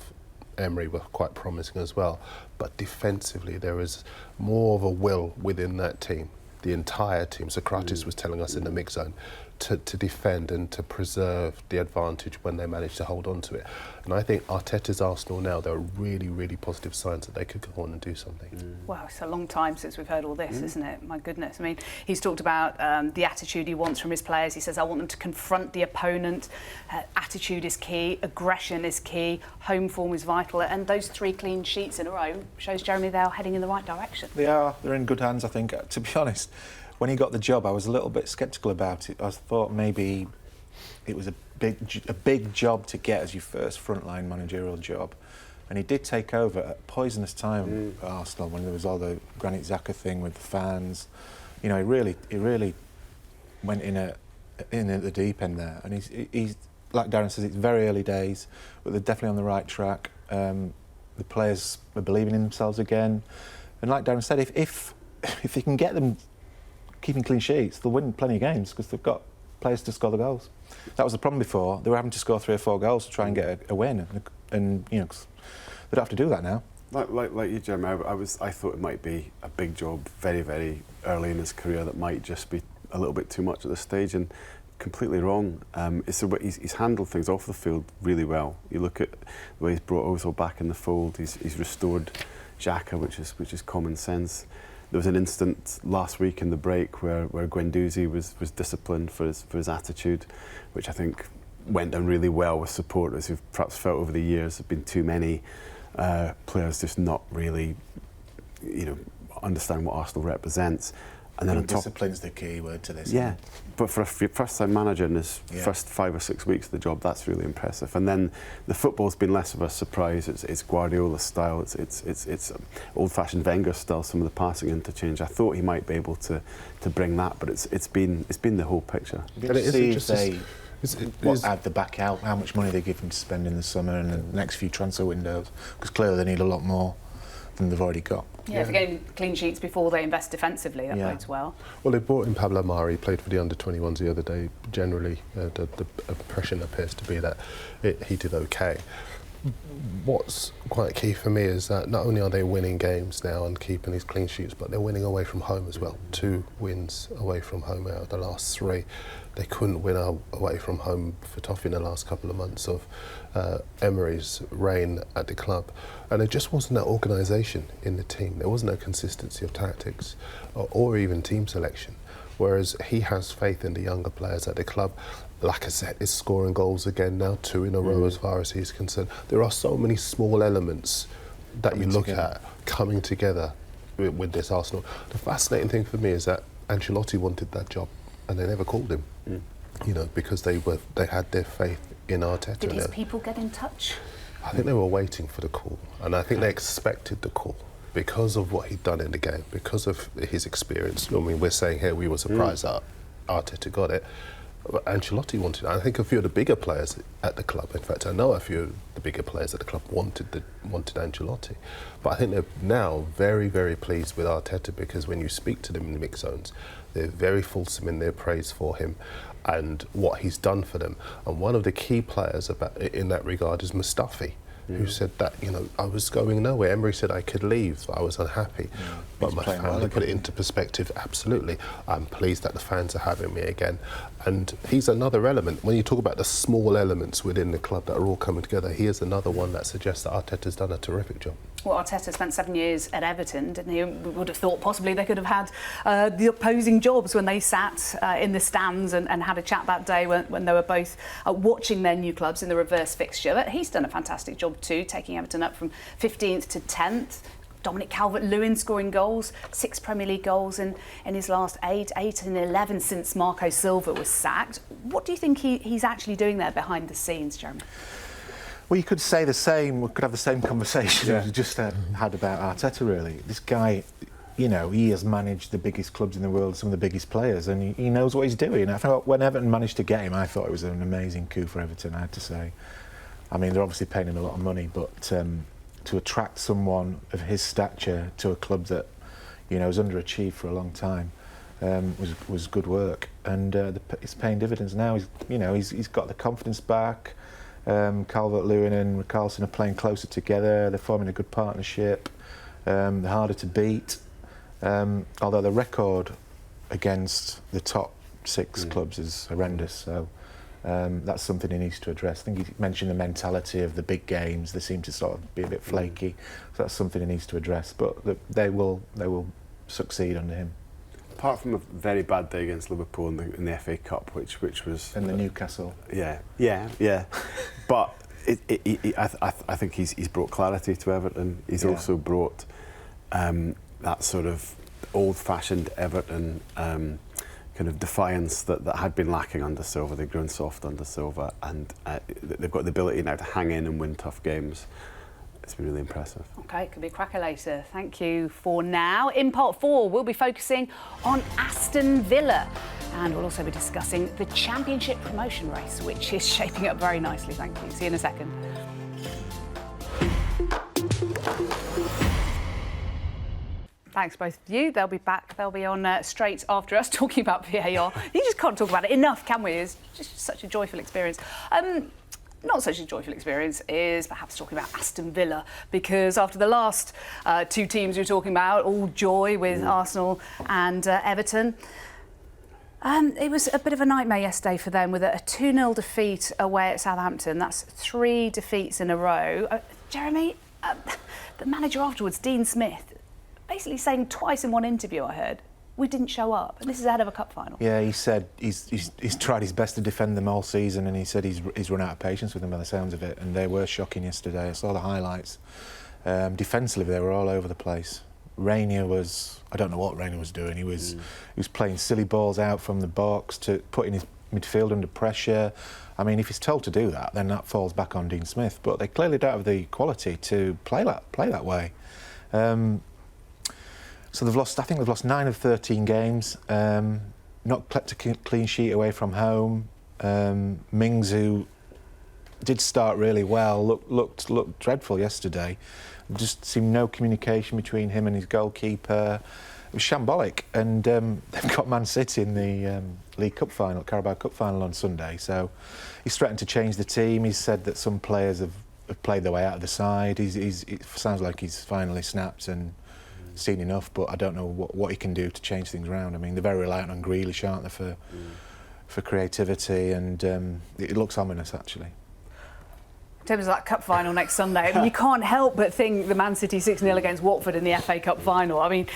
Emery were quite promising as well, but defensively there is more of a will within that team, the entire team. Socrates was telling us in the mix zone to defend and to preserve the advantage when they manage to hold on to it. And I think Arteta's Arsenal now, there are really, really positive signs that they could go on and do something. Well, it's a long time since we've heard all this, isn't it? My goodness. I mean, he's talked about the attitude he wants from his players. He says, I want them to confront the opponent. Attitude is key. Aggression is key. Home form is vital. And those 3 clean sheets in a row shows Jeremy they are heading in the right direction. They are. They're in good hands, I think. To be honest, when he got the job, I was a little bit sceptical about it. I thought maybe it was a big job to get as your first frontline managerial job. And he did take over at a poisonous time at Arsenal, when there was all the Granit Xhaka thing with the fans. You know, he really went in at the deep end there. And he's like Darren says, it's very early days, but they're definitely on the right track. The players are believing in themselves again. And like Darren said, if they can get them keeping clean sheets, they'll win plenty of games because they've got players to score the goals. That was the problem before. They were having to score 3 or 4 goals to try and get a win, and you know, they don't have to do that now. Like you, Jim, I thought it might be a big job very, very early in his career that might just be a little bit too much at this stage, and completely wrong. He's handled things off the field really well. You look at the way he's brought Ozil back in the fold. He's restored Jacqui, which is common sense. There was an instant last week in the break where Guendouzi was disciplined for his attitude, which I think went down really well with supporters who've perhaps felt over the years there've been too many players just not really, understand what Arsenal represents. And then on top, discipline's the key word to this. Yeah, but for a first-time manager in his first 5 or 6 weeks of the job, that's really impressive. And then the football's been less of a surprise. It's Guardiola style. It's old-fashioned Wenger style. Some of the passing interchange. I thought he might be able to bring that, but it's been the whole picture. And it isn't add the back out, how much money they give him to spend in the summer and the next few transfer windows, because clearly they need a lot more than they've already got. Yeah, if they're getting clean sheets before they invest defensively, that bodes well. Well, they brought in Pablo Mari, he played for the under-21s the other day. Generally, the impression appears to be that he did okay. what's quite key for me is that not only are they winning games now and keeping these clean sheets, but they're winning away from home as well. 2 wins away from home out of the last 3. They couldn't win away from home for Toffee in the last couple of months of Emery's reign at the club. And there just wasn't that organisation in the team. There wasn't a consistency of tactics or even team selection. Whereas he has faith in the younger players at the club. Lacazette is scoring goals again now, 2 in a row as far as he's concerned. There are so many small elements that you look at coming together with this Arsenal. The fascinating thing for me is that Ancelotti wanted that job and they never called him. You know, because they had their faith in Arteta. Did his people get in touch? I think they were waiting for the call, and I think they expected the call because of what he'd done in the game, because of his experience. I mean, we're saying here we were surprised that Arteta got it, but Ancelotti wanted it. I think a few of the bigger players at the club, in fact, I know a few of the bigger players at the club wanted Ancelotti, but I think they're now very, very pleased with Arteta because when you speak to them in the mix zones, they're very fulsome in their praise for him and what he's done for them. And one of the key players in that regard is Mustafi, who said that, you know, I was going nowhere. Emery said I could leave, I was unhappy. But my family put it into perspective, absolutely. I'm pleased that the fans are having me again. And he's another element. When you talk about the small elements within the club that are all coming together, he is another one that suggests that Arteta's done a terrific job. Well, Arteta spent 7 years at Everton, didn't he? We would have thought possibly they could have had the opposing jobs when they sat in the stands and had a chat that day when they were both watching their new clubs in the reverse fixture. But he's done a fantastic job too, taking Everton up from 15th to 10th. Dominic Calvert-Lewin scoring goals, 6 Premier League goals in his last 8 and 11 since Marco Silva was sacked. What do you think he's actually doing there behind the scenes, Jeremy? Well, you could say the same, we could have the same conversation we just had about Arteta, really. This guy, you know, he has managed the biggest clubs in the world, some of the biggest players, and he knows what he's doing. I thought when Everton managed to get him, I thought it was an amazing coup for Everton, I had to say. I mean, they're obviously paying him a lot of money, but to attract someone of his stature to a club that, you know, has underachieved for a long time was good work. And it's paying dividends now. He's got the confidence back. Calvert-Lewin and Carlson are playing closer together. They're forming a good partnership. They're harder to beat. Although the record against the top 6 clubs is horrendous. So that's something he needs to address. I think he mentioned the mentality of the big games. They seem to sort of be a bit flaky. So that's something he needs to address. But they will succeed under him. Apart from a very bad day against Liverpool in the FA Cup, which was... And the Newcastle. Yeah. But I think he's brought clarity to Everton. He's also brought that sort of old-fashioned Everton kind of defiance that had been lacking under Silva. They've grown soft under Silva, and they've got the ability now to hang in and win tough games. It's been really impressive. OK, it could be a cracker later. Thank you for now. In part 4, we'll be focusing on Aston Villa. And we'll also be discussing the Championship promotion race, which is shaping up very nicely. Thank you. See you in a second. Thanks, both of you. They'll be back. They'll be on straight after us talking about VAR. You just can't talk about it enough, can we? It's just such a joyful experience. Not such a joyful experience is perhaps talking about Aston Villa, because after the last 2 teams we were talking about, all joy with Arsenal and Everton, it was a bit of a nightmare yesterday for them with a 2-0 defeat away at Southampton. That's 3 defeats in a row. Jeremy, the manager afterwards, Dean Smith, basically saying twice in one interview, I heard, we didn't show up, and this is ahead of a cup final. Yeah, he said he's tried his best to defend them all season, and he said he's run out of patience with them by the sounds of it, and they were shocking yesterday. I saw the highlights. Defensively, they were all over the place. Rainier was, I don't know what Rainier was doing. He was playing silly balls out from the box to putting his midfield under pressure. I mean, if he's told to do that, then that falls back on Dean Smith. But they clearly don't have the quality to play that way. So I think they've lost 9 of 13 games, not kept a clean sheet away from home. Mings, who did start really well, looked dreadful yesterday. Just seemed no communication between him and his goalkeeper. It was shambolic, and they've got Man City in the League Cup final, Carabao Cup final on Sunday. So he's threatened to change the team. He's said that some players have have played their way out of the side. It sounds like he's finally snapped and seen enough, but I don't know what he can do to change things around. I mean, they're very reliant on Grealish, aren't they, for creativity, and it looks ominous, actually. In terms of that cup final next Sunday, I mean, you can't help but think the Man City 6-0 against Watford in the FA Cup final. I mean,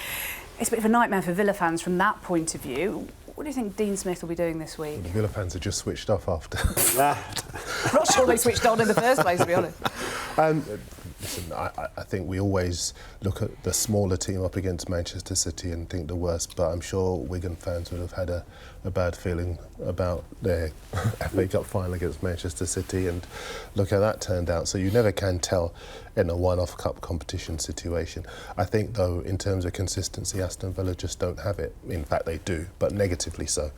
it's a bit of a nightmare for Villa fans from that point of view. What do you think Dean Smith will be doing this week? The Villa fans are just switched off after. I'm not sure they switched on in the first place, to be honest. Listen, I think we always look at the smaller team up against Manchester City and think the worst, but I'm sure Wigan fans would have had a bad feeling about their FA Cup final against Manchester City, and look how that turned out. So you never can tell in a one-off cup competition situation. I think, though, in terms of consistency, Aston Villa just don't have it. In fact, they do, but negatively so.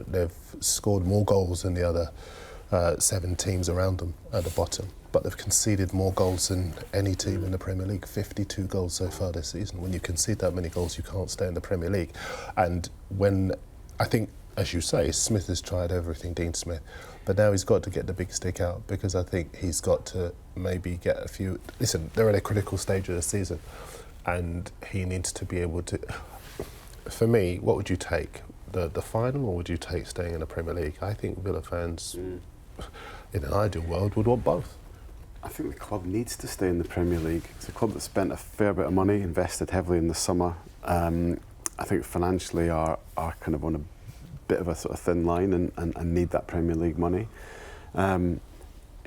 They've scored more goals than the other 7 teams around them at the bottom, but they've conceded more goals than any team in the Premier League. 52 goals so far this season. When you concede that many goals, you can't stay in the Premier League. And when, I think, as you say, Smith has tried everything, Dean Smith, but now he's got to get the big stick out, because I think he's got to maybe get a few... Listen, they're at a critical stage of the season, and he needs to be able to... For me, what would you take? The final, or would you take staying in the Premier League? I think Villa fans, in an ideal world, would want both. I think the club needs to stay in the Premier League. It's a club that spent a fair bit of money, invested heavily in the summer. I think financially are kind of on a bit of a sort of thin line and need that Premier League money.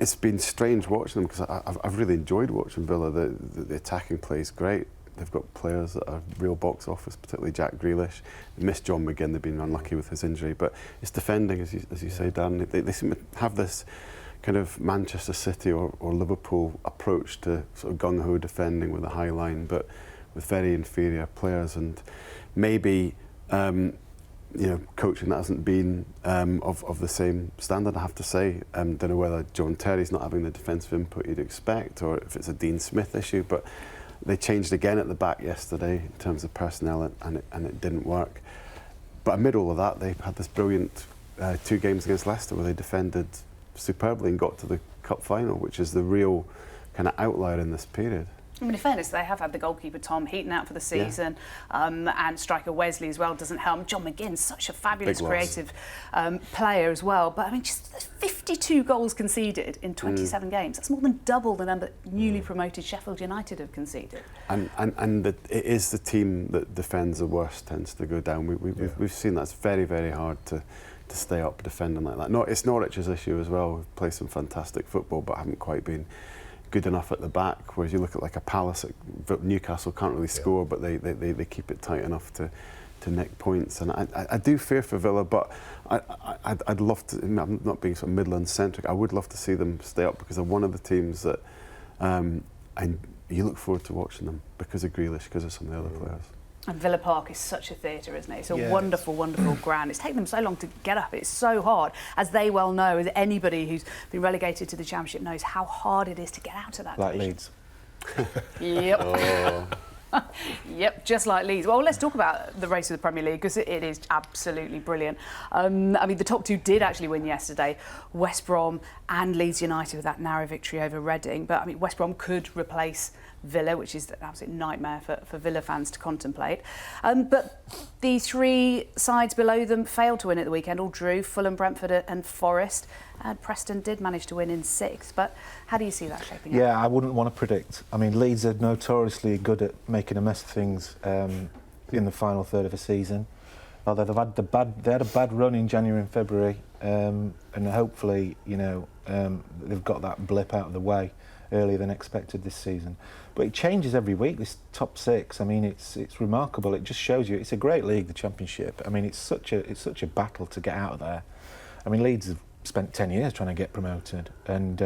It's been strange watching them, because I've really enjoyed watching Villa. The attacking play is great. They've got players that are real box office, particularly Jack Grealish. They missed John McGinn. They've been unlucky with his injury, but it's defending, as you say, Dan. They seem to have this kind of Manchester City or Liverpool approach to sort of gung-ho defending with a high line, but with very inferior players, and maybe coaching that hasn't been of the same standard, I have to say. Don't know whether John Terry's not having the defensive input you'd expect, or if it's a Dean Smith issue, but they changed again at the back yesterday in terms of personnel, and it didn't work. But amid all of that, they had this brilliant 2 games against Leicester where they defended superbly and got to the cup final, which is the real kind of outlier in this period. I mean, in fairness, they have had the goalkeeper Tom Heaton out for the season, and striker Wesley as well doesn't help. John McGinn's such a fabulous creative player as well. But I mean, just 52 goals conceded in 27 games. That's more than double the number newly promoted Sheffield United have conceded. And it is the team that defends the worst tends to go down. We've seen that's very, very hard to stay up defending like that. No, it's Norwich's issue as well. We've played some fantastic football, but haven't quite been good enough at the back. Whereas you look at like a Palace at Newcastle, can't really score, but they keep it tight enough to nick points. And I do fear for Villa, but I'd love to. I'm not being sort of Midlands centric. I would love to see them stay up, because they're one of the teams that you look forward to watching them because of Grealish, because of some of the other players. And Villa Park is such a theatre, isn't it? It's a wonderful, wonderful ground. It's taken them so long to get up. It's so hard. As they well know, as anybody who's been relegated to the Championship knows how hard it is to get out of that Like division. Leeds. Yep. Yep, just like Leeds. Well, let's talk about the race of the Premier League, because it is absolutely brilliant. I mean, the top 2 did actually win yesterday, West Brom and Leeds United, with that narrow victory over Reading. But I mean, West Brom could replace Villa, which is an absolute nightmare for Villa fans to contemplate. But the 3 sides below them failed to win at the weekend, all drew: Fulham, Brentford and Forest. And Preston did manage to win in 6th. But how do you see that shaping up? Yeah, I wouldn't want to predict. I mean, Leeds are notoriously good at making a mess of things in the final third of a season. Although they had a bad run in January and February, and hopefully, they've got that blip out of the way earlier than expected this season. But it changes every week, this top 6. I mean, it's remarkable. It just shows you it's a great league, the Championship. I mean, it's such a battle to get out of there. I mean, Leeds have spent 10 years trying to get promoted, and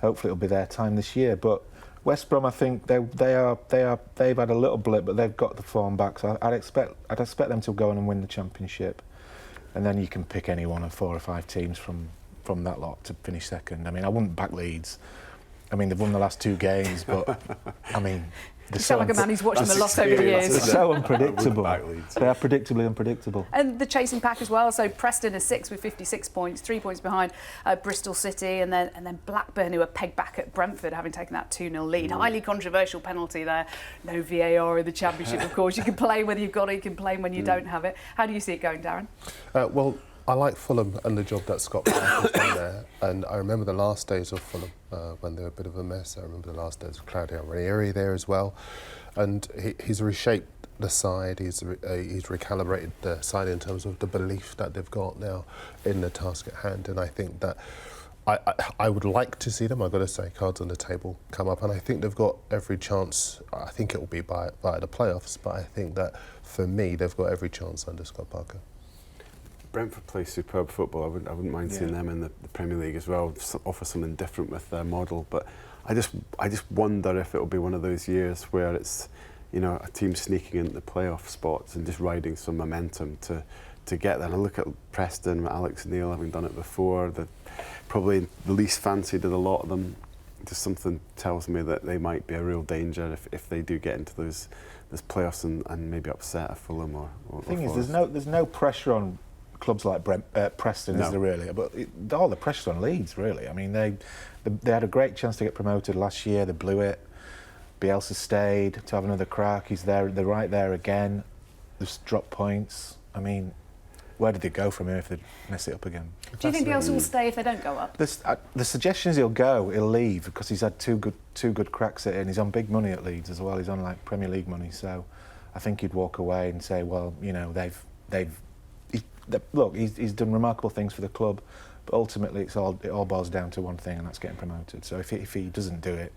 hopefully it'll be their time this year. But West Brom, I think they've had a little blip, but they've got the form back. So I'd expect them to go on and win the Championship, and then you can pick any one of 4 or 5 teams from that lot to finish second. I mean, I wouldn't back Leeds. I mean, they've won the last 2 games, but I mean, You sound like a man who's watched them a lot over the years. They're so unpredictable. They are predictably unpredictable. And the chasing pack as well. So Preston are 6 with 56 points, 3 points behind Bristol City, and then Blackburn, who are pegged back at Brentford, having taken that 2-0 lead. Highly controversial penalty there. No VAR in the Championship, of course. You can play whether you've got it, you can play when you don't have it. How do you see it going, Darren? Well, I like Fulham and the job that Scott Parker's done there. And I remember the last days of Fulham when they were a bit of a mess. I remember the last days of Claudio Ranieri there as well. And he's reshaped the side. He's recalibrated the side in terms of the belief that they've got now in the task at hand. And I think that I would like to see them, I've got to say, cards on the table come up. And I think they've got every chance. I think it will be via the playoffs. But I think that, for me, they've got every chance under Scott Parker. Brentford play superb football. I wouldn't mind seeing them in the Premier League as well. Offer something different with their model, but I just wonder if it'll be one of those years where it's, you know, a team sneaking into the playoff spots and just riding some momentum to get there. And I look at Preston with Alex Neil having done it before. They're probably the least fancied of the lot of them. Just something tells me that they might be a real danger if they do get into those playoffs and maybe upset a Fulham or The thing is, there's no pressure on clubs like Preston, is there really? But all the pressure's on Leeds, really. I mean, they had a great chance to get promoted last year. They blew it. Bielsa stayed to have another crack. He's there. They're right there again. They've dropped points. I mean, where did they go from here if they mess it up again? Do you think Bielsa will stay if they don't go up? The suggestion is he'll leave because he's had two good cracks at it, and he's on big money at Leeds as well. He's on like Premier League money, so I think he'd walk away and say, well, you know, look, he's done remarkable things for the club, but ultimately it all boils down to one thing, and that's getting promoted. So if he doesn't do it,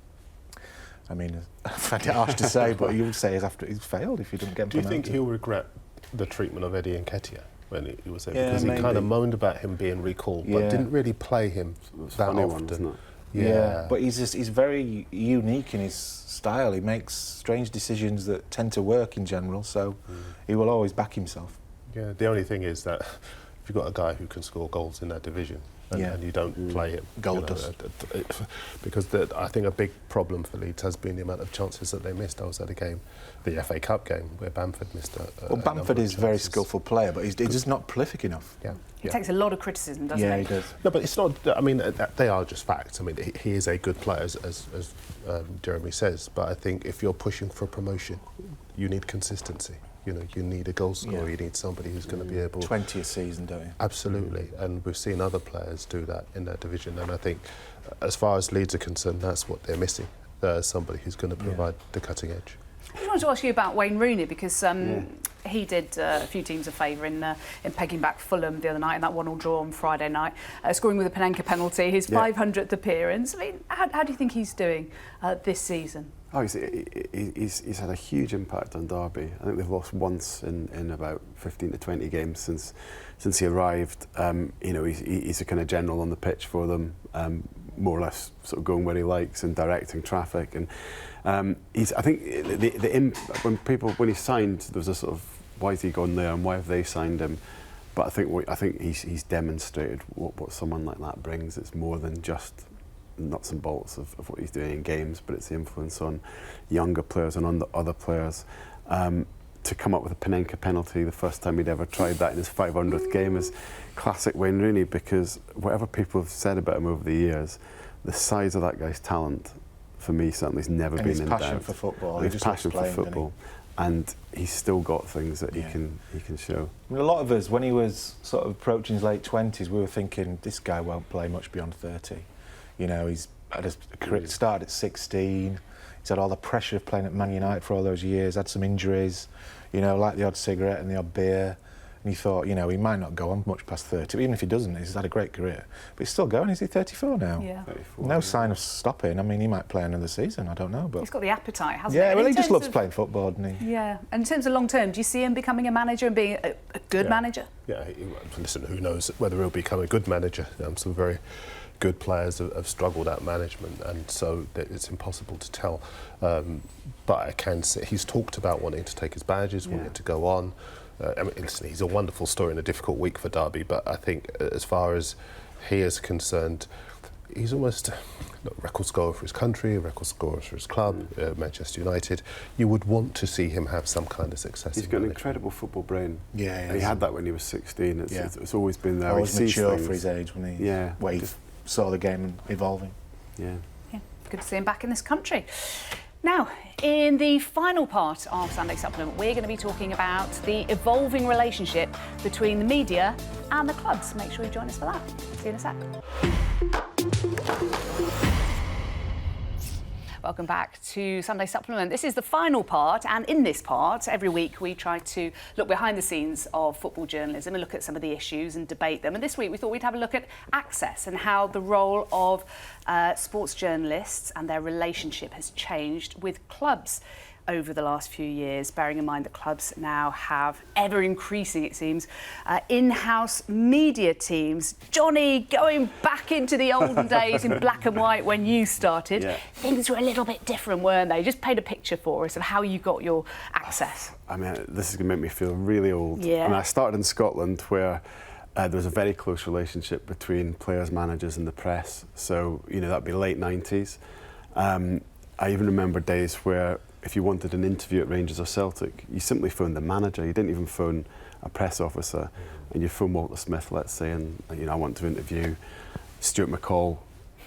I mean, I find it harsh to say, but you would say he's failed if he doesn't get promoted. Do you think he'll regret the treatment of Eddie Nketiah when he was there? Because he kind of moaned about him being recalled, but didn't really play him that often. Isn't it? Yeah, but he's very unique in his style. He makes strange decisions that tend to work in general, so he will always back himself. Yeah, the only thing is that if you've got a guy who can score goals in that division and you don't play him, goal dust. Because I think a big problem for Leeds has been the amount of chances that they missed. I was at a game, the FA Cup game, where Bamford missed a Bamford is a very skillful player, but he's just not prolific enough. Yeah. He takes a lot of criticism, doesn't he? Yeah, he does. No, but it's not. I mean, they are just facts. I mean, he is a good player, as Jeremy says. But I think if you're pushing for promotion, you need consistency. You know, you need a goal scorer. You need somebody who's going to be able 20 a season, don't you? Absolutely, and we've seen other players do that in their division. And I think, as far as Leeds are concerned, that's what they're missing. Somebody who's going to provide the cutting edge. I wanted to ask you about Wayne Rooney because he did a few teams a favour in pegging back Fulham the other night in that 1-1 draw on Friday night, scoring with a Panenka penalty, his 500th appearance. I mean, how do you think he's doing this season? Oh, he's had a huge impact on Derby. I think they've lost once in about 15 to 20 games since he arrived. You know, he's a kind of general on the pitch for them, more or less sort of going where he likes and directing traffic. And I think when he signed, there was a sort of, why has he gone there and why have they signed him? But I think he's demonstrated what someone like that brings. It's more than just nuts and bolts of what he's doing in games, but it's the influence on younger players and on the other players. To come up with a Panenka penalty the first time he'd ever tried that in his 500th game is classic Wayne Rooney, because whatever people have said about him over the years, the size of that guy's talent, for me, certainly has never been in doubt. His passion for football. His passion for football. And he's still got things that he can show. I mean, a lot of us, when he was sort of approaching his late 20s, we were thinking, this guy won't play much beyond 30. You know, he's had a career started at 16. He's had all the pressure of playing at Man United for all those years, had some injuries, you know, like the odd cigarette and the odd beer. And he thought, you know, he might not go on much past 30. But even if he doesn't, he's had a great career. But he's still going. Is he 34 now? Yeah. 34, no sign of stopping. I mean, he might play another season, I don't know. But he's got the appetite, hasn't he? Yeah, well, he just loves playing football, doesn't he? Yeah. And in terms of long term, do you see him becoming a manager and being a good manager? Yeah, listen, who knows whether he'll become a good manager. Some very good players have struggled at management, and so it's impossible to tell. But I can say he's talked about wanting to take his badges, wanting to go on. I mean, listen, he's a wonderful story in a difficult week for Derby, but I think as far as he is concerned, he's almost a record scorer for his country, a record scorer for his club, Manchester United. You would want to see him have some kind of success. He's got an incredible football brain. Yeah, he had that when he was 16. It's always been there. Always he sees mature things. for his age when he just saw the game evolving. Yeah, good to see him back in this country. Now, in the final part of Sunday Supplement, we're going to be talking about the evolving relationship between the media and the clubs. Make sure you join us for that. See you in a sec. Welcome back to Sunday Supplement. This is the final part, and in this part, every week we try to look behind the scenes of football journalism and look at some of the issues and debate them. And this week we thought we'd have a look at access and how the role of sports journalists and their relationship has changed with clubs over the last few years, bearing in mind that clubs now have ever increasing, it seems, in-house media teams. Johnny, going back into the olden days in black and white when you started, things were a little bit different, weren't they? Just paint a picture for us of how you got your access. I mean, this is going to make me feel really old. Yeah. I mean, I started in Scotland where there was a very close relationship between players, managers and the press. So, that'd be late 90s. I even remember days where if you wanted an interview at Rangers or Celtic, you simply phoned the manager. You didn't even phone a press officer. And you phone Walter Smith, let's say, and I want to interview Stuart McCall.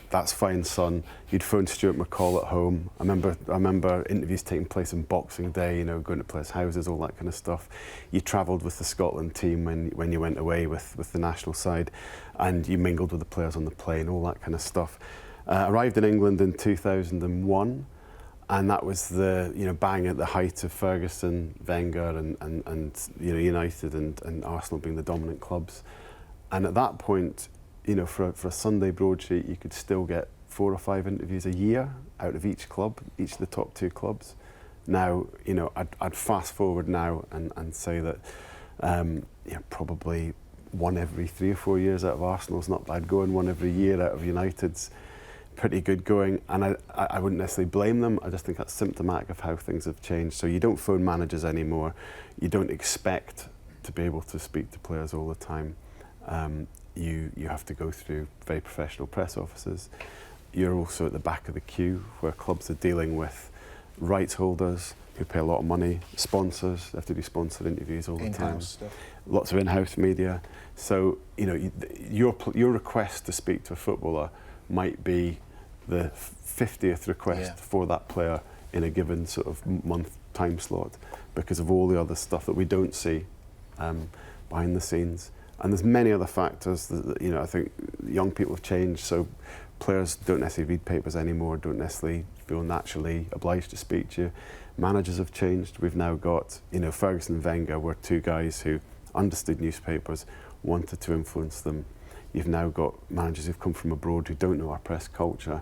That's fine, son. You'd phone Stuart McCall at home. I remember interviews taking place on Boxing Day, going to players' houses, all that kind of stuff. You travelled with the Scotland team when you went away with the national side, and you mingled with the players on the plane, all that kind of stuff. Arrived in England in 2001. And that was the bang at the height of Ferguson, Wenger, and United and Arsenal being the dominant clubs. And at that point, for a Sunday broadsheet, you could still get 4 or 5 interviews a year out of each club, each of the top 2 clubs. Now, I'd fast forward now and say that probably one every 3 or 4 years out of Arsenal's not bad going, one every year out of United's pretty good going, and I wouldn't necessarily blame them. I just think that's symptomatic of how things have changed. So you don't phone managers anymore. You don't expect to be able to speak to players all the time. You have to go through very professional press offices. You're also at the back of the queue where clubs are dealing with rights holders who pay a lot of money, sponsors. They have to do sponsored interviews all the time. Stuff. Lots of in-house media. So your request to speak to a footballer might be the 50th request for that player in a given sort of month time slot because of all the other stuff that we don't see behind the scenes. And there's many other factors that I think young people have changed, so players don't necessarily read papers anymore, don't necessarily feel naturally obliged to speak to you. Managers have changed. We've now got, Ferguson and Wenger were 2 guys who understood newspapers, wanted to influence them. You've now got managers who've come from abroad who don't know our press culture,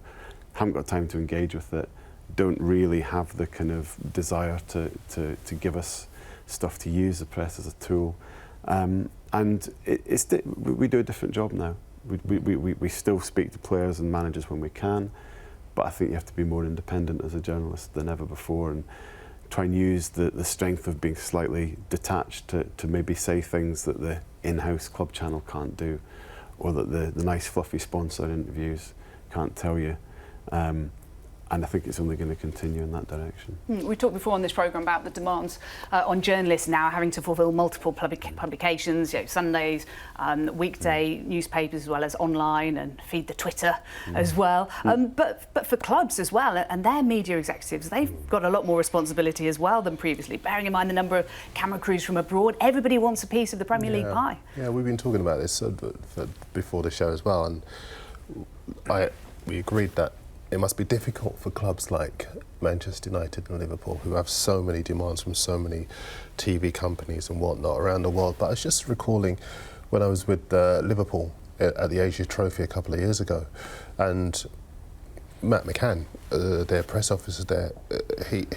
haven't got time to engage with it, don't really have the kind of desire to give us stuff to use the press as a tool. And we do a different job now. We still speak to players and managers when we can, but I think you have to be more independent as a journalist than ever before and try and use the strength of being slightly detached to maybe say things that the in-house club channel can't do, or that the nice fluffy sponsor interviews can't tell you. And I think it's only going to continue in that direction. We talked before on this programme about the demands on journalists now having to fulfil multiple publications, Sundays, weekday newspapers as well as online, and feed the Twitter as well. But for clubs as well, and their media executives, they've got a lot more responsibility as well than previously. Bearing in mind the number of camera crews from abroad, everybody wants a piece of the Premier League pie. Yeah, we've been talking about this before the show as well, and we agreed that it must be difficult for clubs like Manchester United and Liverpool, who have so many demands from so many TV companies and whatnot around the world. But I was just recalling when I was with Liverpool at the Asia Trophy a couple of years ago, and Matt McCann, their press officer there, he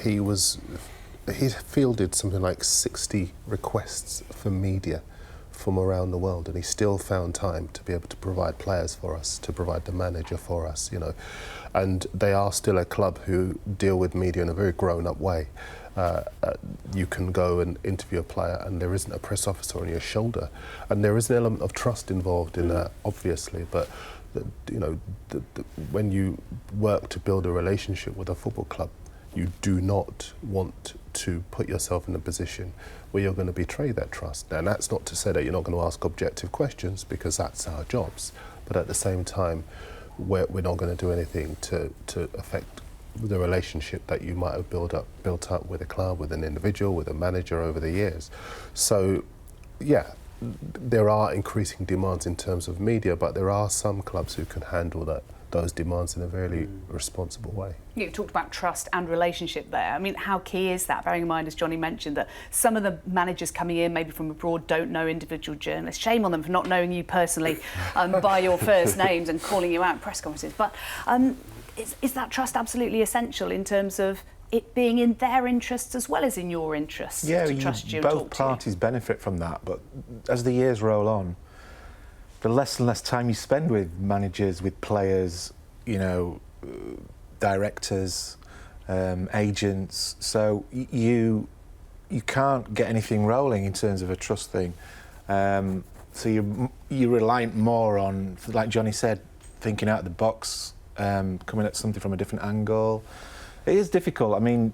fielded something like 60 requests for media from around the world, and he still found time to be able to provide players for us, to provide the manager for us, And they are still a club who deal with media in a very grown-up way. You can go and interview a player and there isn't a press officer on your shoulder. And there is an element of trust involved in that, obviously, but when you work to build a relationship with a football club, you do not want to put yourself in a position where you're going to betray that trust. And that's not to say that you're not going to ask objective questions, because that's our jobs. But at the same time, we're not going to do anything to affect the relationship that you might have built up with a club, with an individual, with a manager over the years. So, yeah, there are increasing demands in terms of media, but there are some clubs who can handle those demands in a very responsible way. You talked about trust and relationship there. I mean, how key is that, bearing in mind, as Johnny mentioned, that some of the managers coming in, maybe from abroad, don't know individual journalists. Shame on them for not knowing you personally by your first names and calling you out in press conferences. But is that trust absolutely essential in terms of it being in their interests as well as in your interests to trust you and talk to you? Both parties benefit from that, but as the years roll on, the less and less time you spend with managers, with players, directors, agents. So you can't get anything rolling in terms of a trust thing. So you're reliant more on, like Johnny said, thinking out of the box, coming at something from a different angle. It is difficult. I mean,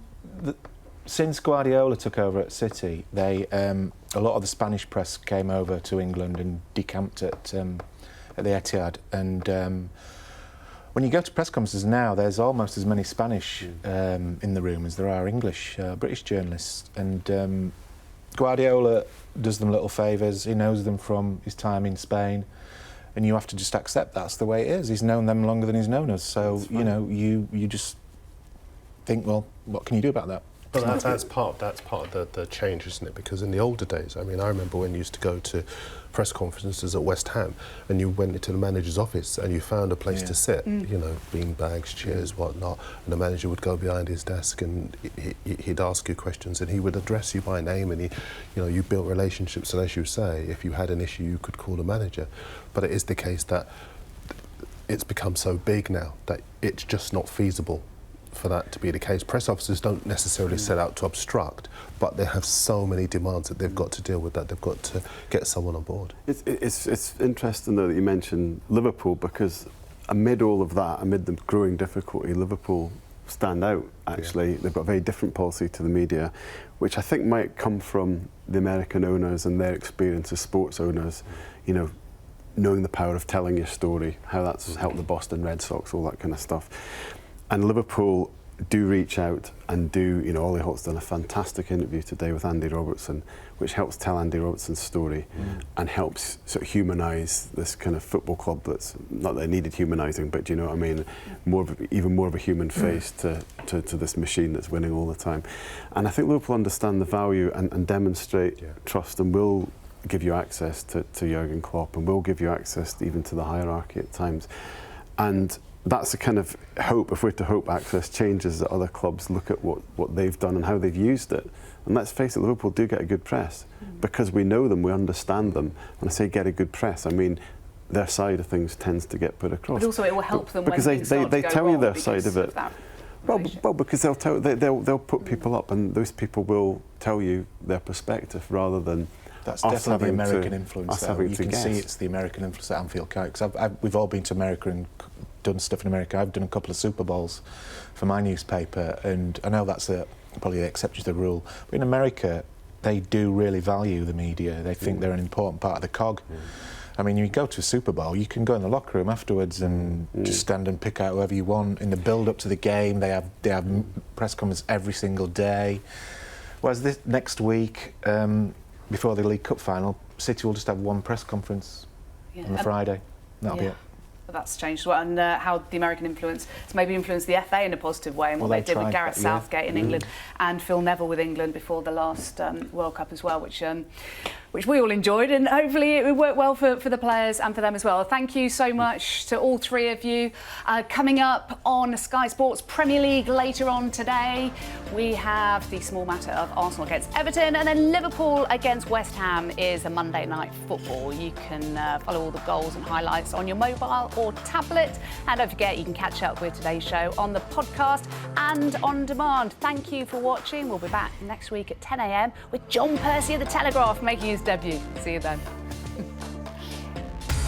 since Guardiola took over at City, a lot of the Spanish press came over to England and decamped at the Etihad. And when you go to press conferences now, there's almost as many Spanish in the room as there are English, British journalists. And Guardiola does them little favours. He knows them from his time in Spain. And you have to just accept that's the way it is. He's known them longer than he's known us. So, you just think, well, what can you do about that? But that's part of the change, isn't it? Because in the older days, I mean, I remember when you used to go to press conferences at West Ham and you went into the manager's office and you found a place to sit, bean bags, chairs, whatnot, and the manager would go behind his desk and he'd ask you questions and he would address you by name, and you built relationships, and as you say, if you had an issue, you could call the manager. But it is the case that it's become so big now that it's just not feasible for that to be the case. Press officers don't necessarily set out to obstruct, but they have so many demands that they've got to deal with, that they've got to get someone on board. It's interesting, though, that you mentioned Liverpool, because amid all of that, amid the growing difficulty, Liverpool stand out, actually. They've got a very different policy to the media, which I think might come from the American owners and their experience as sports owners, knowing the power of telling your story, how that's helped the Boston Red Sox, all that kind of stuff. And Liverpool do reach out and do, Ollie Holt's done a fantastic interview today with Andy Robertson, which helps tell Andy Robertson's story and helps sort of humanise this kind of football club that's, not that it needed humanising, but do you know what I mean? Even more of a human face to this machine that's winning all the time. And I think Liverpool understand the value and demonstrate trust, and will give you access to Jurgen Klopp, and will give you access even to the hierarchy at times. And that's the kind of hope, if we're to hope access changes, that other clubs look at what they've done and how they've used it. And let's face it, Liverpool do get a good press because we know them, we understand them. When I say get a good press, I mean their side of things tends to get put across. But also it will help them because when they tell you their side of it. Well, because they'll put people up, and those people will tell you their perspective rather than that's definitely the American influence. You can see it's the American influence at Anfield Carrick. Because we've all been to America and done stuff in America. I've done a couple of Super Bowls for my newspaper, and I know that's probably the exception to the rule. But in America, they do really value the media. They think they're an important part of the cog. I mean, you go to a Super Bowl, you can go in the locker room afterwards and just stand and pick out whoever you want. In the build-up to the game, they have press conferences every single day. Whereas this next week, before the League Cup final, City will just have one press conference on the Friday. That'll be it. But that's changed as well, and how the American influence has maybe influeed the FA in a positive way, and what they did with Gareth Southgate in England and Phil Neville with England before the last World Cup as well, which we all enjoyed, and hopefully it will work well for the players and for them as well. Thank you so much to all three of you. Coming up on Sky Sports Premier League later on today, we have the small matter of Arsenal against Everton, and then Liverpool against West Ham is a Monday night football. You can follow all the goals and highlights on your mobile or tablet, and don't forget you can catch up with today's show on the podcast and on demand. Thank you for watching. We'll be back next week at 10 a.m. with John Percy of The Telegraph making his debut. See you then.